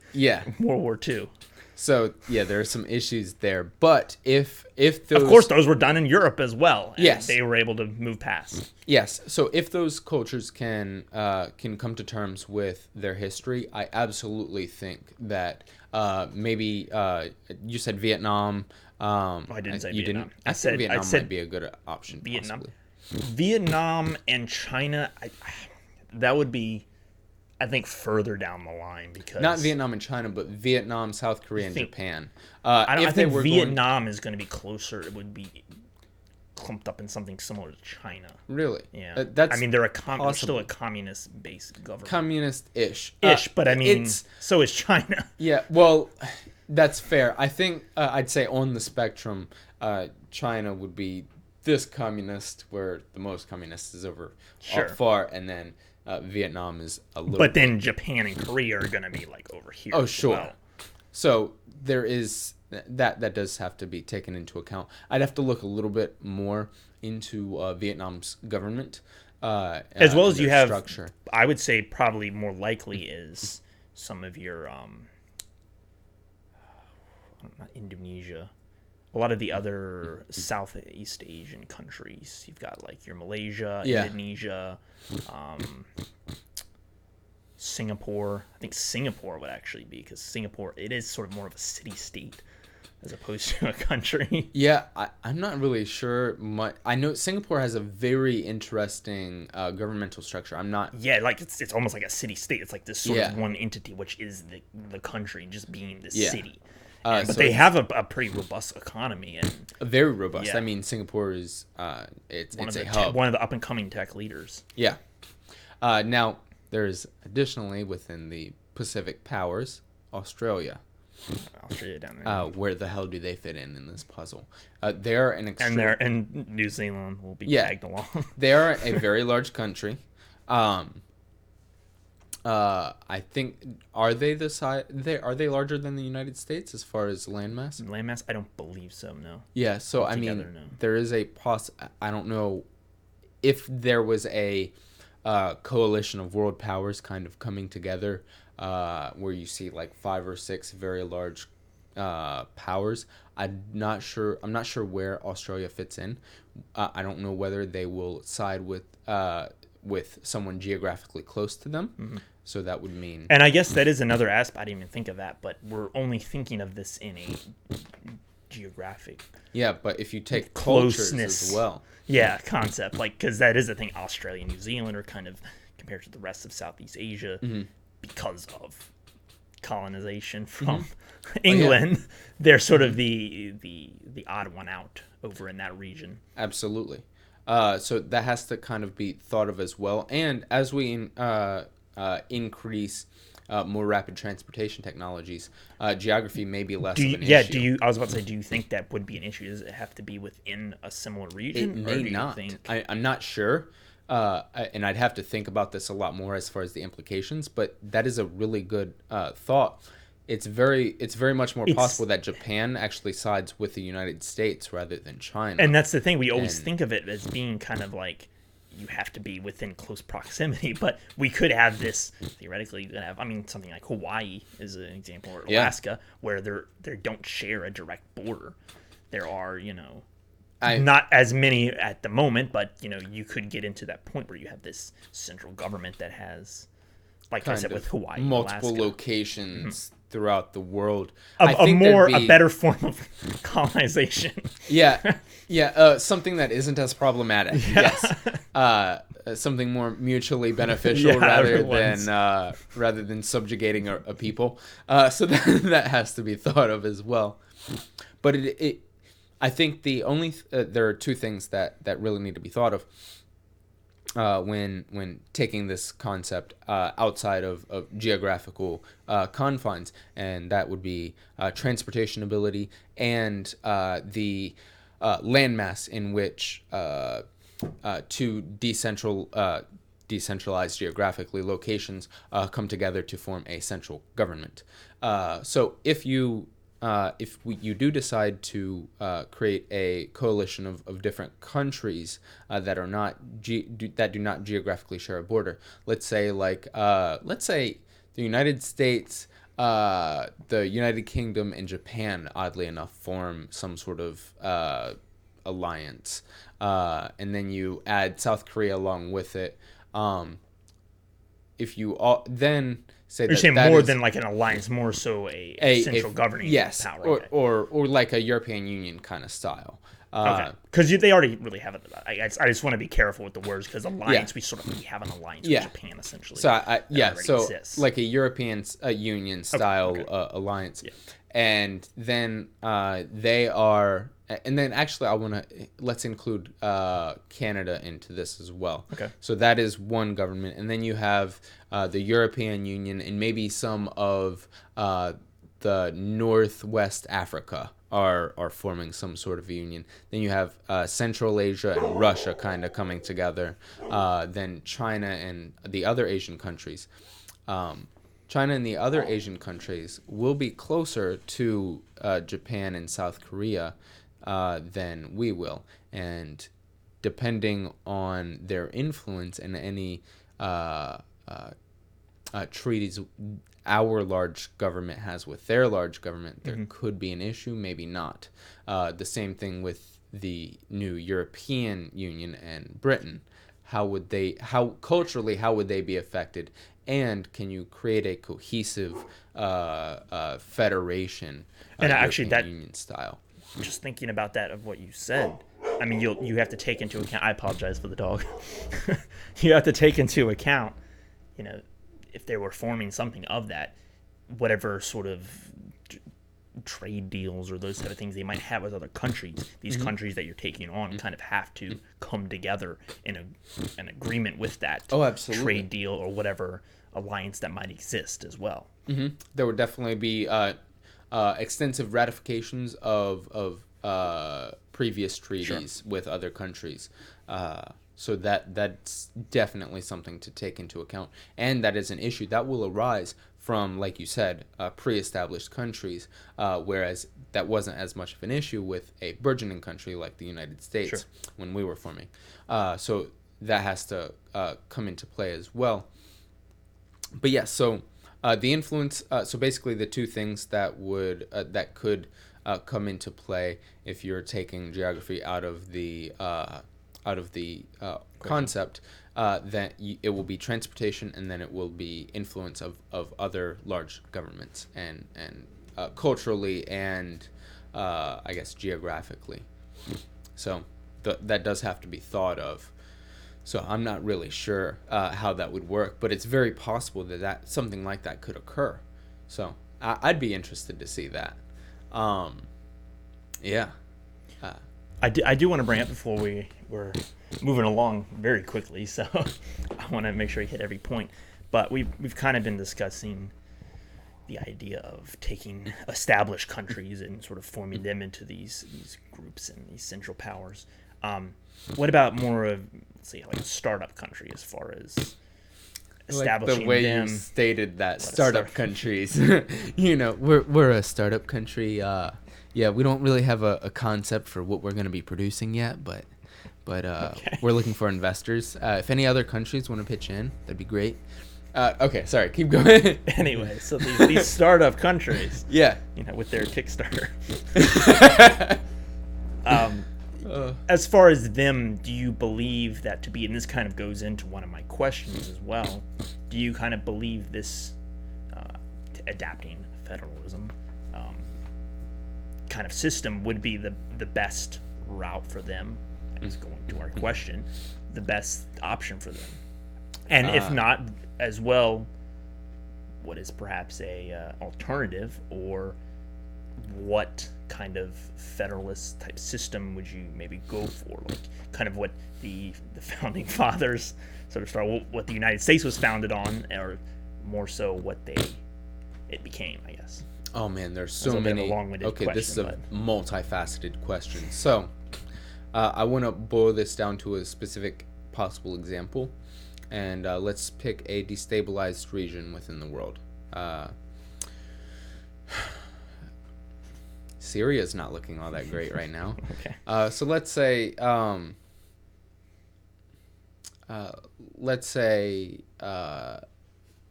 World War II. So there are some issues there, but if those, of course, those were done in Europe as well. And yes, they were able to move past. Yes, so if those cultures can come to terms with their history, I absolutely think that maybe you said Vietnam, I didn't say you Vietnam. Didn't? I said Vietnam said might be a good option. Vietnam. Possibly. Vietnam and China, that would be, I think, further down the line because Not Vietnam and China, but Vietnam, South Korea, and Japan. I think Vietnam is going to be closer. It would be clumped up in something similar to China. Really? Yeah. That's I mean, they're still a communist-based government. Communist-ish. But I mean, so is China. Yeah, well, that's fair. I think I'd say on the spectrum, China would be this communist, where the most communist is over far, and then Vietnam is a little. But then Japan and Korea are going to be like over here. Oh, sure. Well. So there is that does have to be taken into account. I'd have to look a little bit more into Vietnam's government, as well as you have structure. I would say probably more likely is some of your not Indonesia, a lot of the other Southeast Asian countries. You've got like your Malaysia, Indonesia, Singapore. I think Singapore would actually be, because Singapore, it is sort of more of a city-state as opposed to a country. Yeah, I'm not really sure much. I know Singapore has a very interesting governmental structure. I'm not. Yeah, like it's almost like a city-state. It's like this sort of one entity, which is the country, just being this city. But so they have a pretty robust economy and very robust. Yeah. I mean, Singapore is it's a hub, one of the up and coming tech leaders. Yeah. Now there's additionally within the Pacific powers, Australia. Australia down there. Where the hell do they fit in this puzzle? They're an extreme... and New Zealand will be tagged along. They are a very large country. I think are they the size? Are they larger than the United States as far as landmass? Landmass, I don't believe so. No. Yeah, so I mean, there is a I don't know if there was a coalition of world powers kind of coming together, where you see like 5 or 6 very large powers. I'm not sure where Australia fits in. I don't know whether they will side with someone geographically close to them. Mm-hmm. So that would mean... And I guess that is another aspect. I didn't even think of that, but we're only thinking of this in a geographic... Yeah, but if you take closeness as well... Yeah, concept. Like, because that is the thing. Australia and New Zealand are kind of, compared to the rest of Southeast Asia, because of colonization from England, they're sort of the odd one out over in that region. Absolutely. So that has to kind of be thought of as well. And as we increase more rapid transportation technologies, geography may be less of an issue. I was about to say, do you think that would be an issue? Does it have to be within a similar region? It may not. I'm not sure. And I'd have to think about this a lot more as far as the implications, but that is a really good thought. It's very much more possible that Japan actually sides with the United States rather than China. And that's the thing. We always think of it as being kind of like, you have to be within close proximity, but we could have this theoretically. You could have, something like Hawaii is an example, or Alaska, where they don't share a direct border. There are, not as many at the moment, but you could get into that point where you have this central government that has, like I said, with Hawaii, multiple Alaska. Locations throughout the world. A better form of colonization. Something that isn't as problematic. Yes, something more mutually beneficial rather than subjugating a people. So that has to be thought of as well. But I think there are two things that really need to be thought of. When taking this concept outside of geographical confines, and that would be transportation ability and the landmass in which two decentralized geographically locations come together to form a central government. So if you do decide to create a coalition of different countries that are not that do not geographically share a border, let's say the United States, the United Kingdom, and Japan, oddly enough, form some sort of alliance, and then you add South Korea along with it. if you all then say You're that saying that more is than like an alliance, more so a central governing power. or, Okay. or like a European Union kind of style. Okay, because they already really have it. I just want to be careful with the words because alliance, Yeah. we have an alliance Yeah. with Japan essentially. So so exists. like a European Union style Okay. alliance, Yeah. and then they are, and then actually let's include Canada into this as well. Okay. So that is one government, and then you have the European Union and maybe some of the Northwest Africa are forming some sort of union. Then you have Central Asia and Russia kind of coming together. Then China and the other Asian countries. China and the other Asian countries will be closer to Japan and South Korea than we will. And depending on their influence and any treaties our large government has with their large government, there could be an issue, maybe not. The same thing with the new European Union and Britain. How would they be affected? And can you create a cohesive federation, And actually, European Union style? Just thinking about that of what you said, I mean, you have to take into account. I apologize for the dog. You have to take into account, if they were forming something of that, whatever sort of trade deals or those type of things they might have with other countries, these countries that you're taking on kind of have to come together in an agreement with that trade deal or whatever alliance that might exist as well. There would definitely be extensive ratifications of previous treaties with other countries. So that's definitely something to take into account. And that is an issue that will arise from, like you said, pre-established countries, whereas that wasn't as much of an issue with a burgeoning country like the United States when we were forming. So that has to come into play as well. But yes, so the influence, so basically the two things that could come into play if you're taking geography out of the concept, then it will be transportation, and then it will be influence of other large governments and culturally and I guess geographically. So that does have to be thought of. So I'm not really sure how that would work, but it's very possible that something like that could occur. So I'd be interested to see that. Yeah. I do want to bring up before we're moving along very quickly, so I want to make sure I hit every point. But we've kind of been discussing the idea of taking established countries and sort of forming them into these groups and these central powers. What about more of, let's say, like a startup country as far as establishing the way them? You stated that startup countries, we're a startup country. Yeah, we don't really have a concept for what we're going to be producing yet, but okay. We're looking for investors. If any other countries want to pitch in, that'd be great. Okay, sorry, keep going. Anyway, so these startup countries, yeah, with their Kickstarter. As far as them, do you believe that to be, and this kind of goes into one of my questions as well, do you kind of believe this adapting federalism kind of system would be the best route for them? As going to our question, the best option for them, and if not as well, what is perhaps a alternative, or what kind of federalist type system would you maybe go for? Like kind of what the founding fathers sort of started, what the United States was founded on, or more so what it became, I guess. Oh man, there's so many. Okay, this is a multifaceted question. So I want to boil this down to a specific possible example, and let's pick a destabilized region within the world. Syria is not looking all that great right now. Okay. So let's say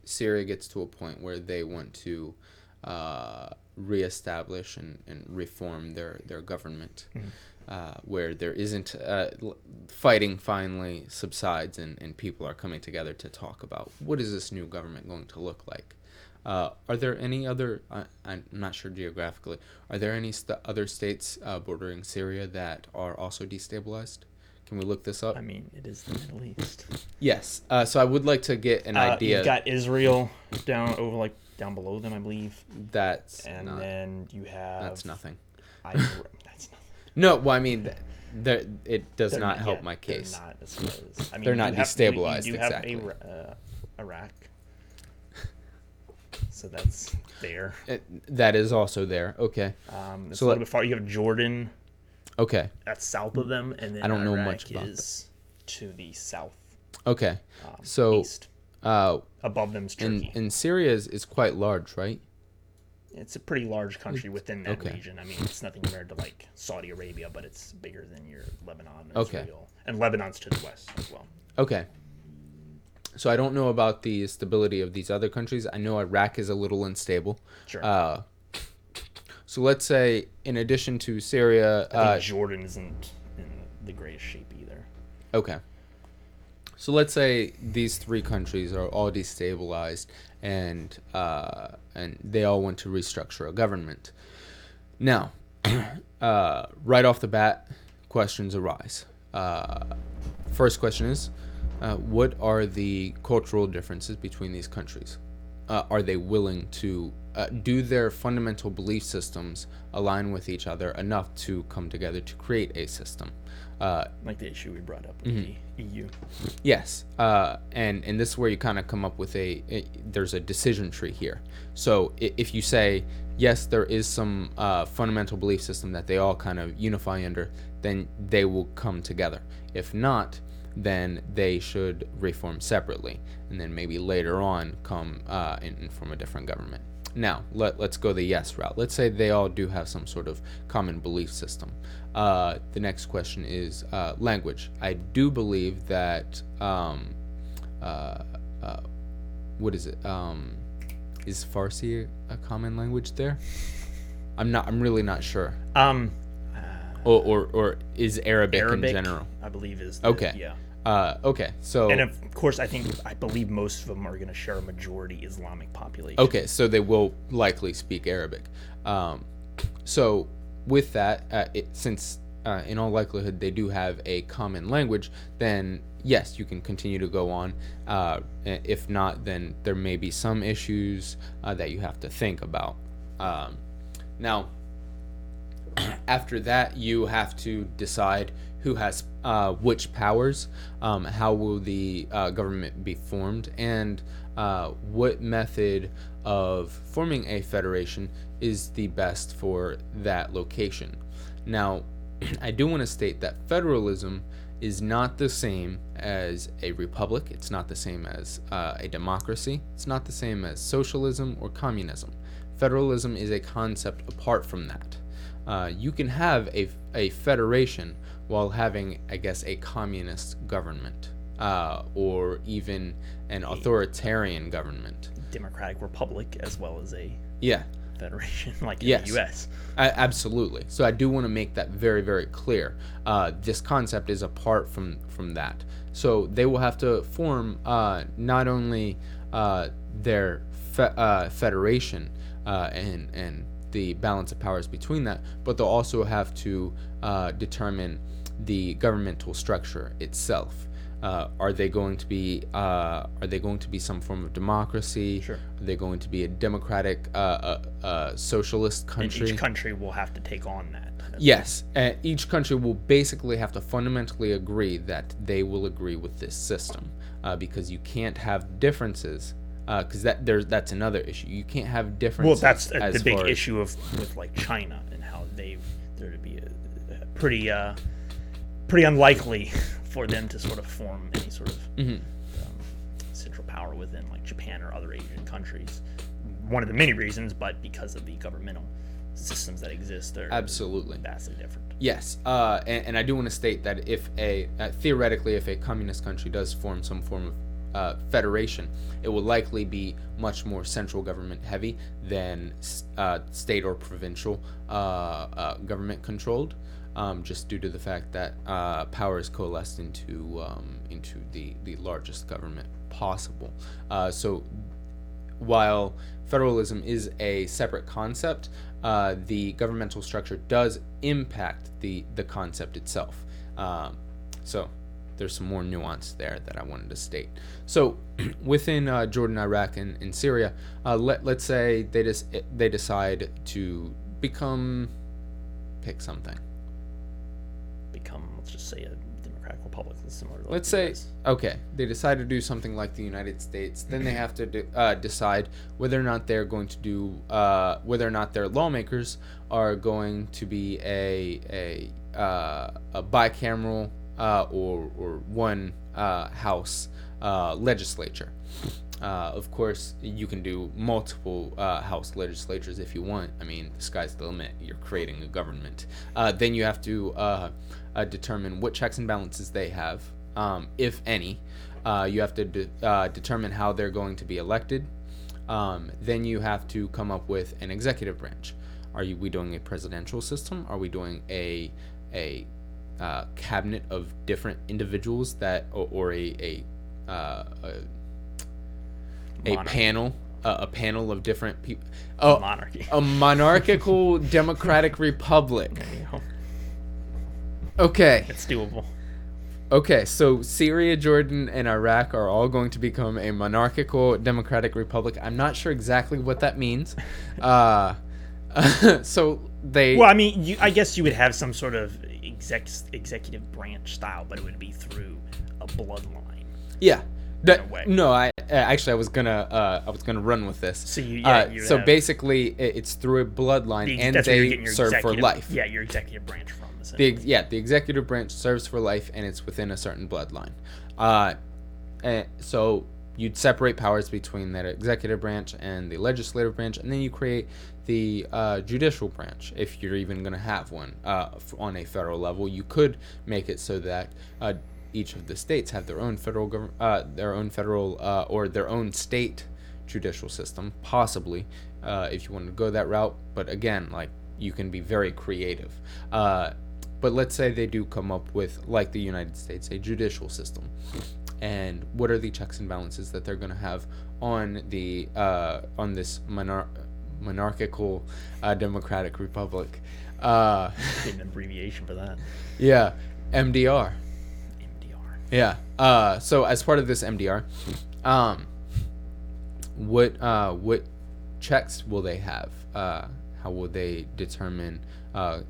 Syria gets to a point where they want to reestablish and reform their government. where there isn't fighting finally subsides and people are coming together to talk about what is this new government going to look like. Are there any other, I'm not sure geographically, are there any other states bordering Syria that are also destabilized? Can we look this up? I mean, it is the Middle East. Yes. So I would like to get an idea. You've got Israel down below them, I believe. Then you have... That's nothing. That's nothing. No, well, I mean, it does not help my case. They're not as far as... I mean, they're not destabilized, you exactly. have Iraq. So that's there. That is also there. Okay. It's a little bit far. You have Jordan. Okay. That's south of them, and then I don't know Iraq much about is to the south. Okay. So east. Above them is Turkey. And Syria is quite large, right? It's a pretty large country within that okay. region. I mean, it's nothing compared to like Saudi Arabia, but it's bigger than your Lebanon and Israel. And Lebanon's to the west as well. Okay. So I don't know about the stability of these other countries. I know Iraq is a little unstable. Sure. So let's say, in addition to Syria... I think Jordan isn't in the greatest shape either. Okay. So let's say these three countries are all destabilized and they all want to restructure a government. Now, right off the bat, questions arise. First question is, what are the cultural differences between these countries? Are they willing to do their fundamental belief systems align with each other enough to come together to create a system? Like the issue we brought up with the EU. Yes, and this is where you kind of come up with there's a decision tree here. So if you say, yes, there is some fundamental belief system that they all kind of unify under, then they will come together. If not, then they should reform separately, and then maybe later on come and form a different government. Now, let's go the yes route. Let's say they all do have some sort of common belief system. The next question is language. I do believe that, what is it? Is Farsi a common language there? I'm really not sure. Or is Arabic in general? I believe is okay. Yeah. Okay. So, and of course, I believe most of them are going to share a majority Islamic population. Okay, so they will likely speak Arabic. So with that, since in all likelihood they do have a common language, then yes, you can continue to go on. If not, then there may be some issues that you have to think about. Now, after that, you have to decide who has which powers, how will the government be formed, and what method of forming a federation is the best for that location. Now, I do want to state that federalism is not the same as a republic. It's not the same as a democracy. It's not the same as socialism or communism. Federalism is a concept apart from that. You can have a federation while having, I guess, a communist government, or even an authoritarian government. Democratic republic as well as a federation, like in the U.S. Absolutely. So I do want to make that very, very clear. This concept is apart from that. So they will have to form not only their federation and the balance of powers between that, but they'll also have to determine the governmental structure itself. Are they going to be some form of democracy? Sure. Are they going to be a democratic socialist country? And each country will have to take on that. Yes, each country will basically have to fundamentally agree that they will agree with this system, because you can't have differences. Because that's another issue. You can't have differences. Well, that's the big issue with like China and how they're to be a pretty unlikely for them to sort of form any sort of central power within like Japan or other Asian countries. One of the many reasons, but because of the governmental systems that exist, they're absolutely vastly different. Yes, and I do want to state that if theoretically, if a communist country does form some form of federation, it will likely be much more central government heavy than state or provincial government controlled. just due to the fact that power is coalesced into the largest government possible. So while federalism is a separate concept, the governmental structure does impact the concept itself. So there's some more nuance there that I wanted to state. So within Jordan, Iraq, and Syria, let's say they decide to pick something. Let's just say, a democratic republic that's similar to Let's say, okay, they decide to do something like the United States. Then they have to decide whether or not they're going to do, whether or not their lawmakers are going to be a bicameral or one house legislature. Of course, you can do multiple house legislatures if you want. I mean, the sky's the limit. You're creating a government. Then you have to determine what checks and balances they have, if any. You have to determine how they're going to be elected. Then you have to come up with an executive branch. We doing a presidential system? Are we doing a cabinet of different individuals or a panel of different people? Monarchy. A monarchical democratic republic. Okay. It's doable. Okay, so Syria, Jordan, and Iraq are all going to become a monarchical democratic republic. I'm not sure exactly what that means. So they... Well, I mean, I guess you would have some sort of executive branch style, but it would be through a bloodline. Yeah. In a way. No, I was gonna run with this. So basically, it's through a bloodline, and they serve for life. Yeah, your executive branch from. The executive branch serves for life, and it's within a certain bloodline. So you'd separate powers between that executive branch and the legislative branch, and then you create the judicial branch, if you're even going to have one on a federal level. You could make it so that each of the states have their own federal or their own state judicial system, possibly, if you want to go that route. But again, you can be very creative. But let's say they do come up with, like the United States, a judicial system. And what are the checks and balances that they're going to have on this monarchical democratic republic? An abbreviation for that. Yeah, MDR. Yeah. So as part of this MDR, what checks will they have? How will they determine? Are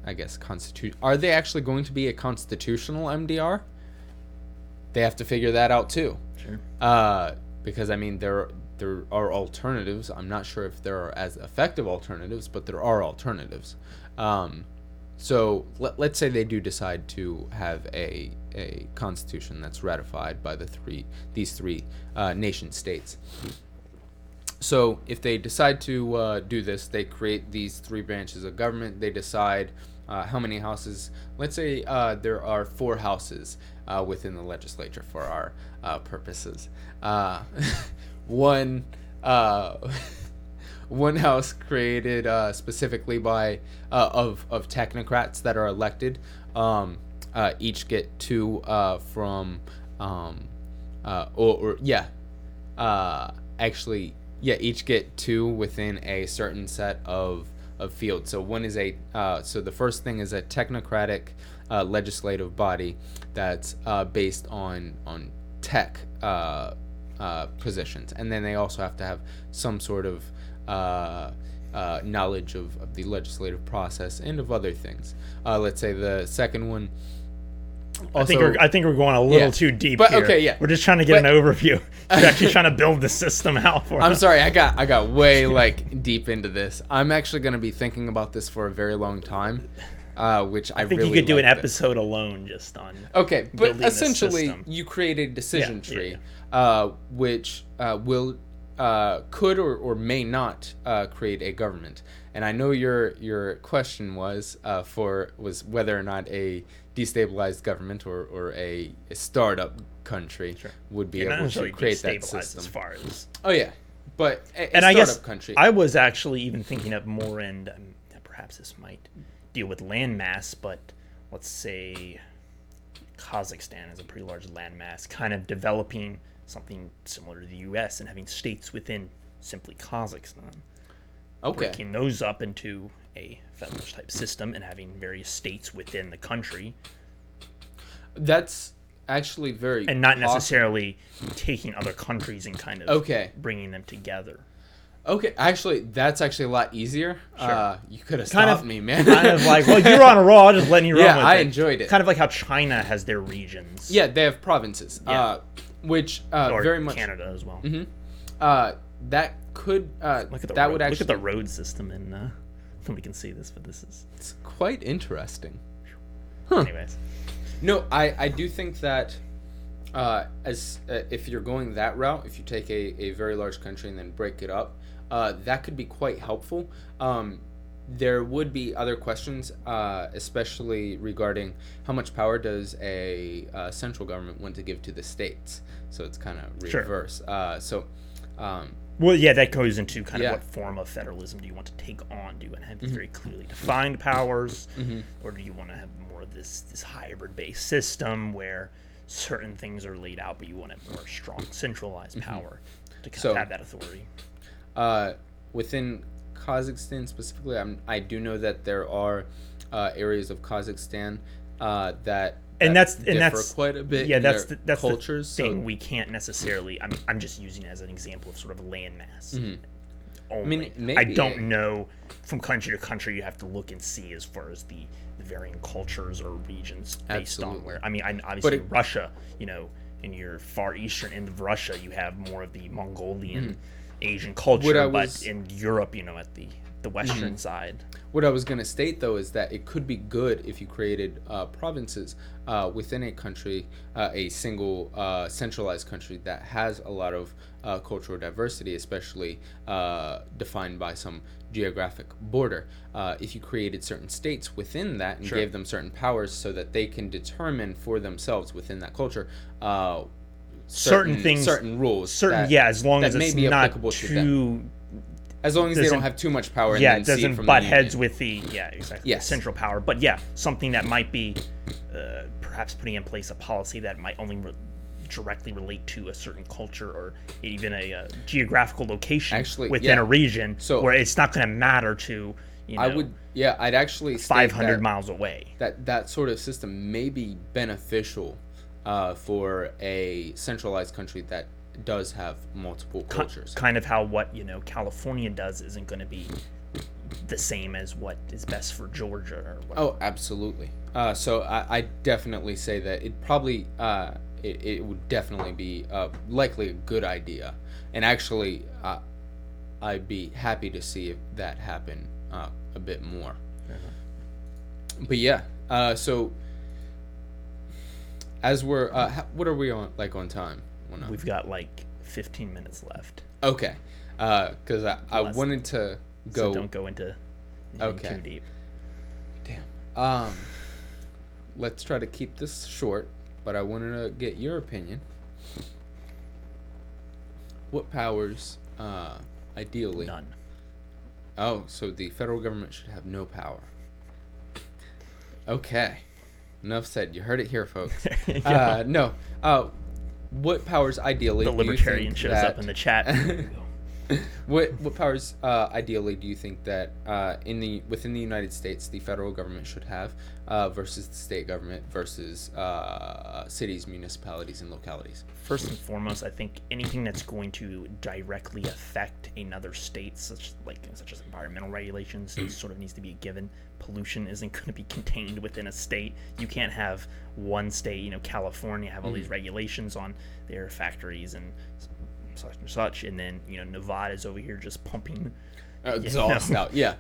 they actually going to be a constitutional MDR? They have to figure that out too. Sure. Because I mean, there are alternatives. I'm not sure if there are as effective alternatives, but there are alternatives. So let's say they do decide to have a constitution that's ratified by these three nation states. So if they decide to do this, they create these three branches of government. They decide how many houses. Let's say there are 4 houses within the legislature for our purposes. One house created specifically by of technocrats that are elected. Each get 2 from each get 2 within a certain set of fields. So one is so the first thing is a technocratic legislative body that's based on tech positions, and then they also have to have some sort of knowledge of the legislative process and of other things. Let's say the second one. Also, I think we're going a little too deep here. Okay, yeah. We're just trying to get an overview. We're actually trying to build the system out for us. I'm sorry, I got way deep into this. I'm actually going to be thinking about this for a very long time, which I think really you could do an episode alone just on. Okay, but essentially, you create a decision tree, which could or may not create a government. And I know your question was whether or not a destabilized government or a startup country would be able to create that system. As far as but I guess country. I was actually even thinking of more perhaps this might deal with landmass, but let's say, Kazakhstan is a pretty large landmass, kind of developing something similar to the U.S. and having states within simply Kazakhstan. Okay. Breaking those up into a federalist type system and having various states within the country. That's actually very and not necessarily taking other countries and kind of bringing them together. Okay, actually, that's actually a lot easier. Sure. You could have stopped me, man. Kind of like, well, you're on a roll, I'll just let you run with it. Yeah, I enjoyed it. Kind of like how China has their regions. Yeah, they have provinces, which or very much Canada as well. Mm-hmm. That could look at the road system, and we can see this, but it's quite interesting. Anyways, no, I do think that if you're going that route, if you take a very large country and then break it up, that could be quite helpful. There would be other questions, especially regarding how much power does a central government want to give to the states. So it's kind of reverse. Sure. Well, yeah, that goes into kind of what form of federalism do you want to take on? Do you want to have these very clearly defined powers, or do you want to have more of this hybrid-based system where certain things are laid out, but you want a more strong centralized power to kind of have that authority? Within Kazakhstan specifically, I do know that there are areas of Kazakhstan that differ quite a bit. Yeah, that's cultures. The thing we can't necessarily. I'm just using it as an example of sort of landmass. Only. I mean, maybe, I don't know from country to country. You have to look and see as far as the varying cultures or regions based on where. I mean, obviously Russia. In your far eastern end of Russia, you have more of the Mongolian, Asian culture, but in Europe, at the western side. What I was going to state, though, is that it could be good if you created provinces within a country, a single centralized country that has a lot of cultural diversity, especially defined by some geographic border. If you created certain states within that and gave them certain powers so that they can determine for themselves within that culture certain things, certain rules. As long as it's not too... As long as they don't have too much power. Yeah, it doesn't butt heads with the central power. But something that might be perhaps putting in place a policy that might only directly relate to a certain culture or even a geographical location within a region, where it's not going to matter to I'd actually 500 miles away. That sort of system may be beneficial for a centralized country that does have multiple cultures. Kind of how what California does isn't going to be the same as what is best for Georgia or whatever. Oh, absolutely. So I definitely say that it probably it would definitely be likely a good idea, and actually I'd be happy to see if that happen a bit more. But so as we're what are we on time? We've got like 15 minutes left. Okay, because I wanted to go. So don't go into too deep. Damn. Let's try to keep this short, but I wanted to get your opinion. What powers, ideally? None. Oh, so the federal government should have no power. Okay. Enough said. You heard it here, folks. No. What powers ideally? The libertarian shows up in the chat. What powers ideally do you think that within the United States the federal government should have versus the state government versus cities, municipalities, and localities? First and foremost, I think anything that's going to directly affect another state, such as environmental regulations, sort of needs to be a given. Pollution isn't going to be contained within a state. You can't have one state, California, have all these regulations on their factories and such, and then Nevada's over here just pumping exhaust out. Yeah,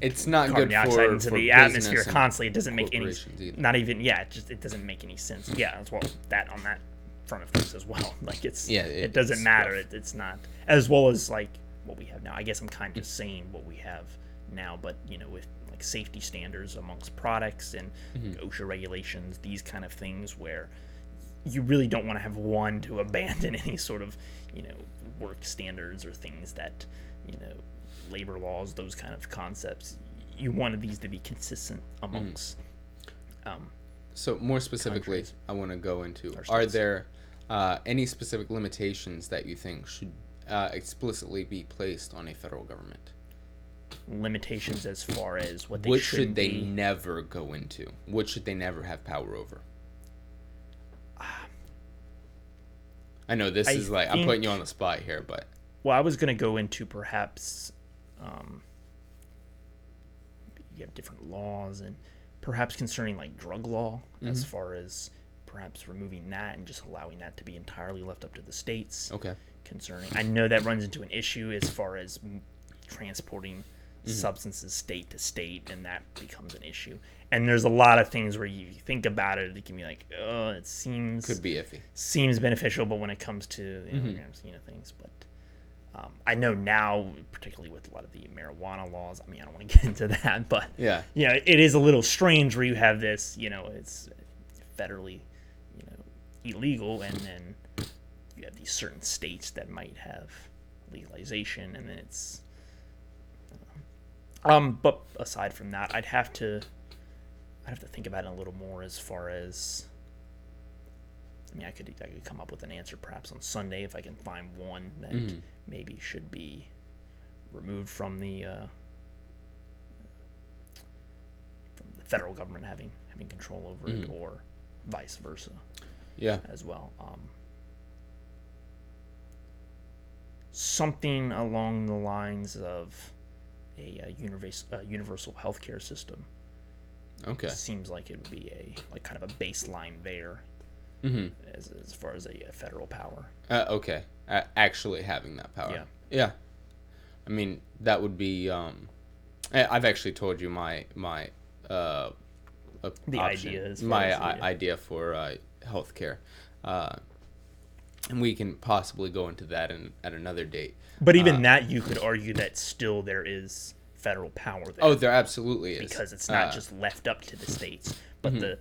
it's not carbon good dioxide into the atmosphere constantly. It doesn't make any either. it doesn't make any sense. Yeah, as well that on that front of things as well. Like it doesn't matter. It's not as well as like what we have now. I guess I'm kind of saying what we have now, but with like safety standards amongst products and OSHA regulations, these kind of things where you really don't want to have one to abandon any sort of work standards or things that labor laws, those kind of concepts. You wanted these to be consistent amongst So more specifically, countries. I want to go into, Or are states. there any specific limitations that you think should explicitly be placed on a federal government? Limitations as far as what they What shouldn't should they be. never go into? What should they never have power over? I know this is like, I'm putting you on the spot here, but... Well, I was going to go into perhaps you have different laws, and perhaps concerning like drug law, as far as perhaps removing that and just allowing that to be entirely left up to the states. Okay. Concerning, I know that runs into an issue as far as transporting substances state to state, and that becomes an issue. And there's a lot of things where you think about it, it can be like, oh, it seems Could be iffy. seems beneficial, but when it comes to things, but I know now, particularly with a lot of the marijuana laws, I mean, I don't want to get into that, but Yeah. it is a little strange where you have this, it's federally, illegal, and then you have these certain states that might have legalization, and then it's but aside from that, I'd have to think about it a little more as far as, I mean, I could come up with an answer perhaps on Sunday if I can find one that maybe should be removed from the federal government having control over it, or vice versa. Yeah. As well. Something along the lines of a universal healthcare system. Okay. Seems like it would be a kind of a baseline there, as far as a federal power. Okay. Actually having that power. Yeah. Yeah. I mean, that would be. I've actually told you my The option, idea is idea for healthcare, and we can possibly go into that at another date. But even that, you could argue that still there is federal power there. Oh, there absolutely is, because it's not just left up to the states, but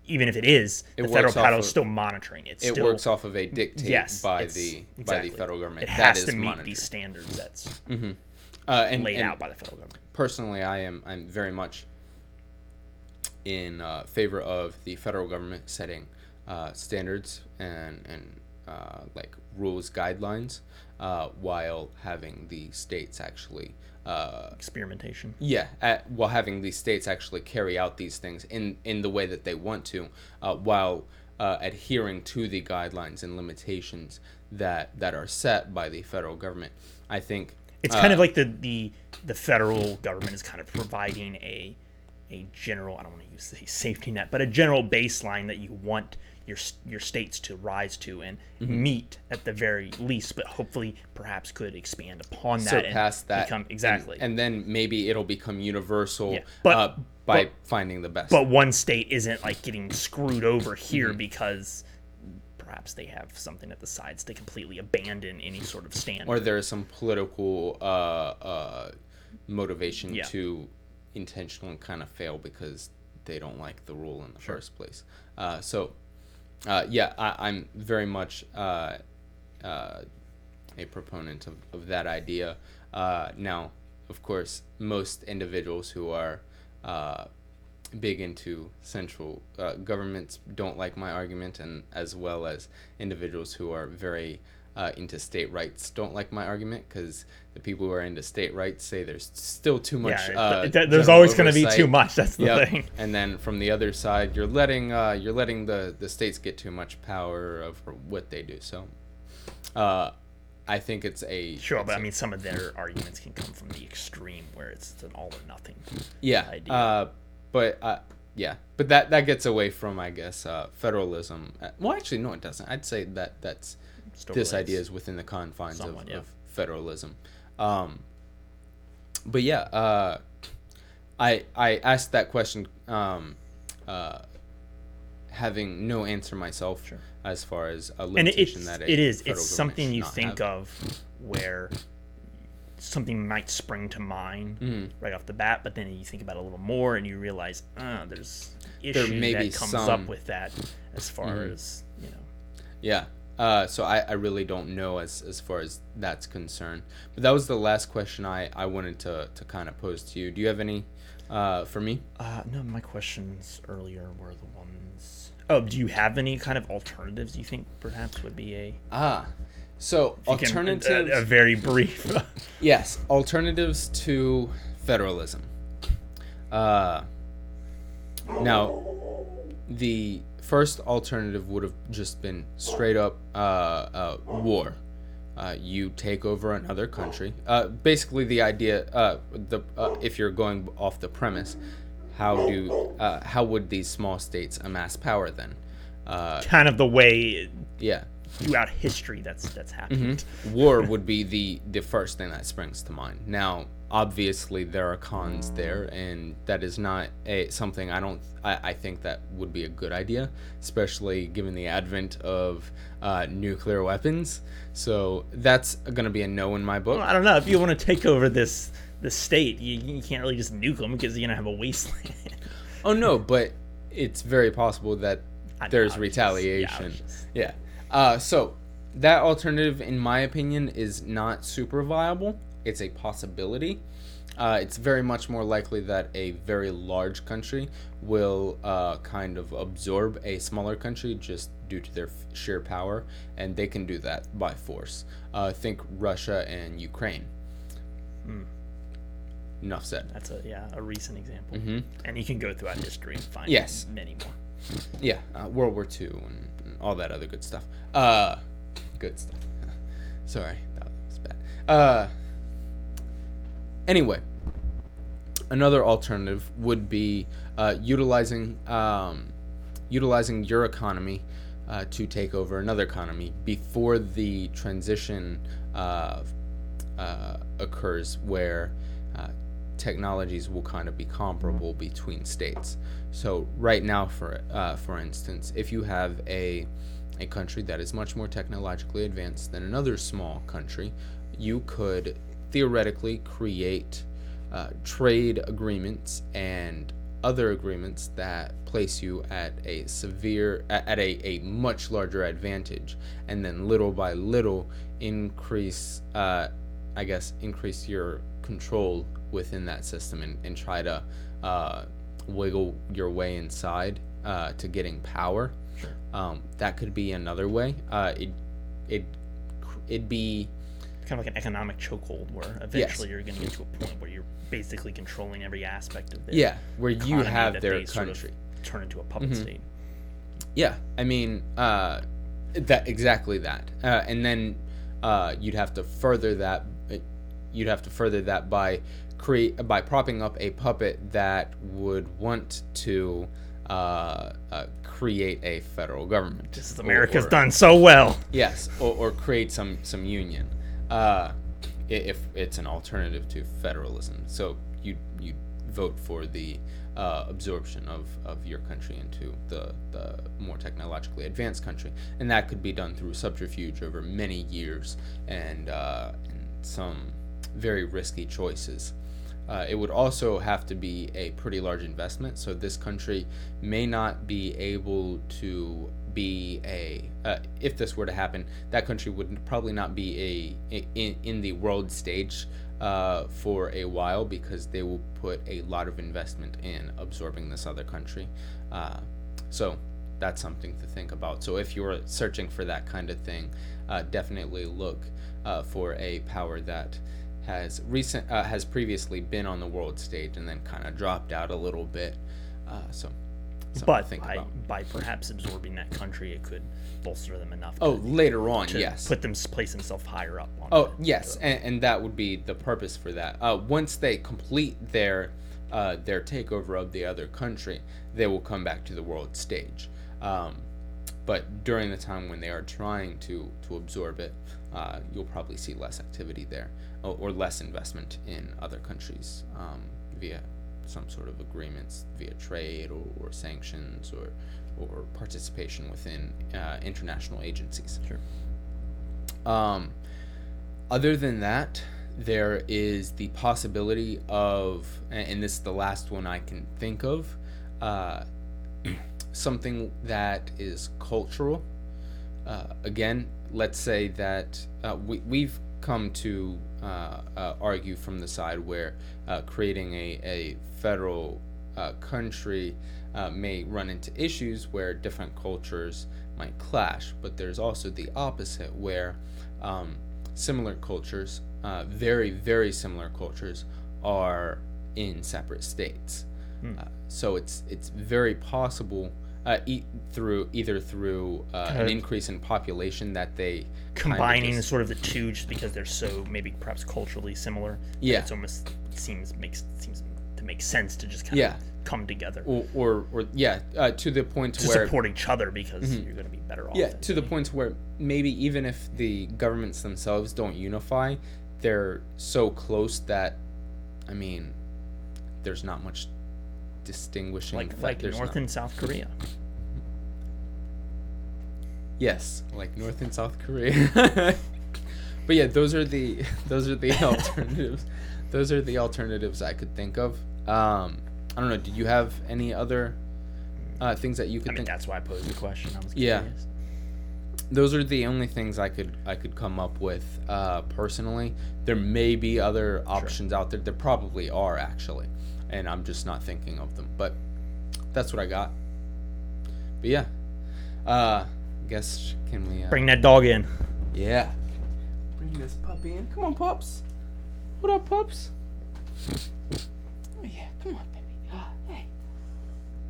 even if it is, the works federal off power of- is still monitoring it. It Still, works off of a dictate by the federal government. It has that to is meet monitored. these standards that's And laid out by the federal government. Personally, I'm very much in favor of the federal government setting standards and like rules, guidelines, while having the states actually Experimentation. while having the states actually carry out these things in the way that they want to, while adhering to the guidelines and limitations that are set by the federal government. I think It's kind of like the federal government is kind of providing a general, I don't want to use the safety net, but a general baseline that you want your states to rise to and meet at the very least, but hopefully perhaps could expand upon that, surpass and that, become exactly. and then maybe it'll become universal, But by finding the best. But one state isn't like getting screwed over here because perhaps they have something at the sides to completely abandon any sort of standard. Or there is some political motivation Yeah. to intentionally kind of fail because they don't like the rule in the first place. I'm very much a proponent of that idea. Now, of course, most individuals who are big into central governments don't like my argument, and as well as individuals who are very into state rights don't like my argument, because the people who are into state rights say there's still too much. There's always going to be too much. That's the thing. And then from the other side, you're letting the states get too much power over what they do. So, I think it's a Sure, but I mean, some of their arguments can come from the extreme where it's an all or nothing. idea. But that gets away from, I guess, federalism. Well, actually, no, it doesn't. I'd say that's Still this relates. idea is within the confines Somewhat, of federalism. But yeah, I asked that question having no answer myself. Sure. As far as a And limitation it's something you think of where something might spring to mind right off the bat, but then you think about it a little more and you realize there's issues that comes up with that as far as Yeah. So I really don't know as far as that's concerned. But that was the last question I wanted to kind of pose to you. Do you have any For me? No, my questions earlier were the ones. Oh, do you have any kind of alternatives you think perhaps would be a? So alternatives. A very brief. Yes, alternatives to federalism. Now, the first alternative would have just been straight up war. You take over another country. Basically, the idea, if you're going off the premise, how would these small states amass power then? Kind of the way. Yeah. Throughout history, that's happened. Mm-hmm. War would be the first thing that springs to mind. Now, obviously, there are cons there, and that is not something I think that would be a good idea, especially given the advent of nuclear weapons. So that's going to be a no in my book. Well, I don't know. If you want to take over this state, you can't really just nuke them because you're going to have a wasteland. Oh, no, but it's very possible that there's retaliation. Yeah. So that alternative, in my opinion, is not super viable. It's a possibility. It's very much more likely that a very large country will kind of absorb a smaller country just due to their sheer power, and they can do that by force. Think Russia and Ukraine. Enough said. That's a recent example. Mm-hmm. And you can go throughout history and find many more. Yeah, World War II and all that other good stuff. Good stuff. Sorry, that was bad. Anyway, another alternative would be utilizing your economy to take over another economy before the transition occurs, where technologies will kind of be comparable between states. So right now, for instance, if you have a country that is much more technologically advanced than another small country, you could theoretically create trade agreements and other agreements that place you at a much larger advantage, and then little by little increase your control within that system and try to wiggle your way inside to getting power. Sure. That could be another way. It'd be kind of like an economic chokehold, where eventually you're going to get to a point where you're basically controlling every aspect of their where you have their country sort of turn into a puppet state. Yeah, I mean that exactly that, and then you'd have to further that. You'd have to further that by propping up a puppet that would want to create a federal government. Just as America's done so well. Yes, or create some union. If it's an alternative to federalism, so you vote for the absorption of your country into the more technologically advanced country, and that could be done through subterfuge over many years and some very risky choices. It would also have to be a pretty large investment, so this country may not be able to be if this were to happen, that country would probably not be in the world stage for a while, because they will put a lot of investment in absorbing this other country. So that's something to think about. So if you're searching for that kind of thing, definitely look for a power that has previously been on the world stage and then kind of dropped out a little bit. But by perhaps absorbing that country, it could bolster them enough. Later on, to yes. Place themselves higher up. Yes, and that would be the purpose for that. Once they complete their takeover of the other country, they will come back to the world stage. But during the time when they are trying to absorb it, you'll probably see less activity there, or less investment in other countries via some sort of agreements, via trade or sanctions or participation within international agencies. Sure. Other than that, there is the possibility of, and this is the last one I can think of, something that is cultural. Again, let's say that we've come to argue from the side where creating a federal country may run into issues where different cultures might clash, but there's also the opposite where similar cultures, very, very similar cultures, are in separate states. So it's very possible either through an increase in population that they combining sort of the two just because they're so maybe perhaps culturally similar. Yeah, it's almost seems to make sense to just kind of come together. Or to the point to where support each other because you're going to be better off. Yeah, to the point where maybe even if the governments themselves don't unify, they're so close that, I mean, there's not much distinguishing. Like North and South Korea. Yes, like North and South Korea. But yeah, those are the alternatives. Those are the alternatives I could think of. I don't know. Did you have any other things that you could think? That's why I posed the question. I was curious. Yeah. Those are the only things I could come up with personally. There may be other options out there. There probably are, actually, and I'm just not thinking of them. But that's what I got. But yeah, guess can we bring that dog in? Yeah. Bring this puppy in. Come on, pups. What up, pups? Oh yeah, come on, baby. Hey.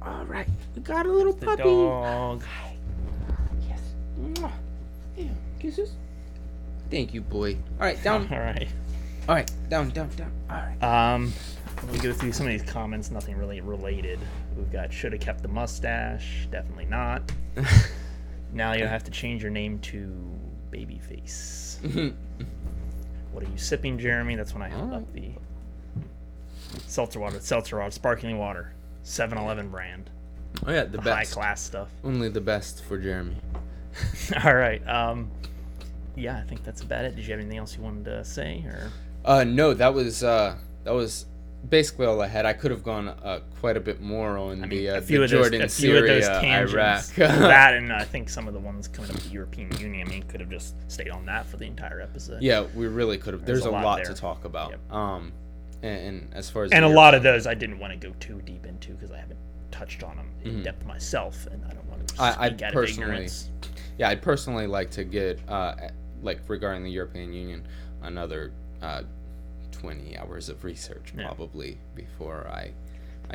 All right, we got a little puppy. Dog. Hi. Yes. Yeah. Kisses. Thank you, boy. All right, down. All right. All right, down. All right. We go through some of these comments. Nothing really related. We've got should have kept the mustache. Definitely not. Now you have to change your name to Babyface. What are you sipping, Jeremy? That's when I held up the seltzer water, sparkling water, 7-Eleven brand. Oh yeah, the best. High class stuff. Only the best for Jeremy. All right. Yeah, I think that's about it. Did you have anything else you wanted to say, or? No, that was basically all I had. I could have gone quite a bit more on the Jordan, Syria, Iraq. That, and I think some of the ones coming up with the European Union, could have just stayed on that for the entire episode. Yeah, we really could have. There's a lot to talk about. Yep. And as far as a lot of those I didn't want to go too deep into because I haven't touched on them in depth myself, and I don't want to speak out of ignorance. Yeah, I'd personally like to get regarding the European Union another 20 hours of research probably before I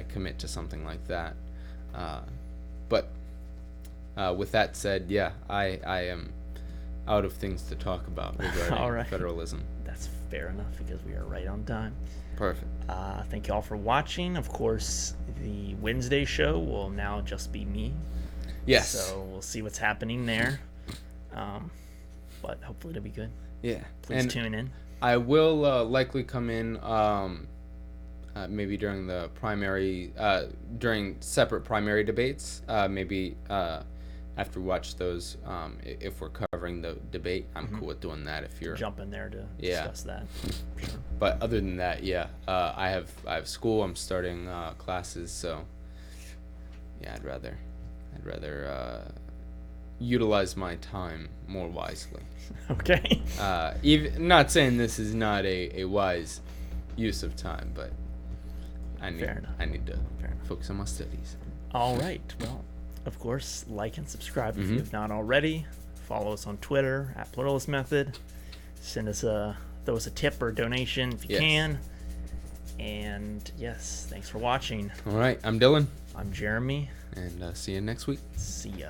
commit to something like that. But with that said, yeah, I am out of things to talk about regarding federalism. That's fair enough because we are right on time. Perfect. Thank you all for watching. Of course, the Wednesday show will now just be me. Yes. So we'll see what's happening there. But hopefully it'll be good. Yeah. Please tune in. I will likely come in maybe during the primary, during separate primary debates. Maybe after we watch those, if we're covering the debate, I'm cool with doing that. If you're jump in there to discuss that. Sure. But other than that, I have school. I'm starting classes, so yeah, I'd rather utilize my time more wisely. Okay. Even not saying this is not a wise use of time, but I need to focus on my studies. All right. Well, of course, like and subscribe if you have not already. Follow us on Twitter at Pluralist Method. Throw us a tip or donation if you can. And yes, thanks for watching. All right, I'm Dylan. I'm Jeremy. And see you next week. See ya.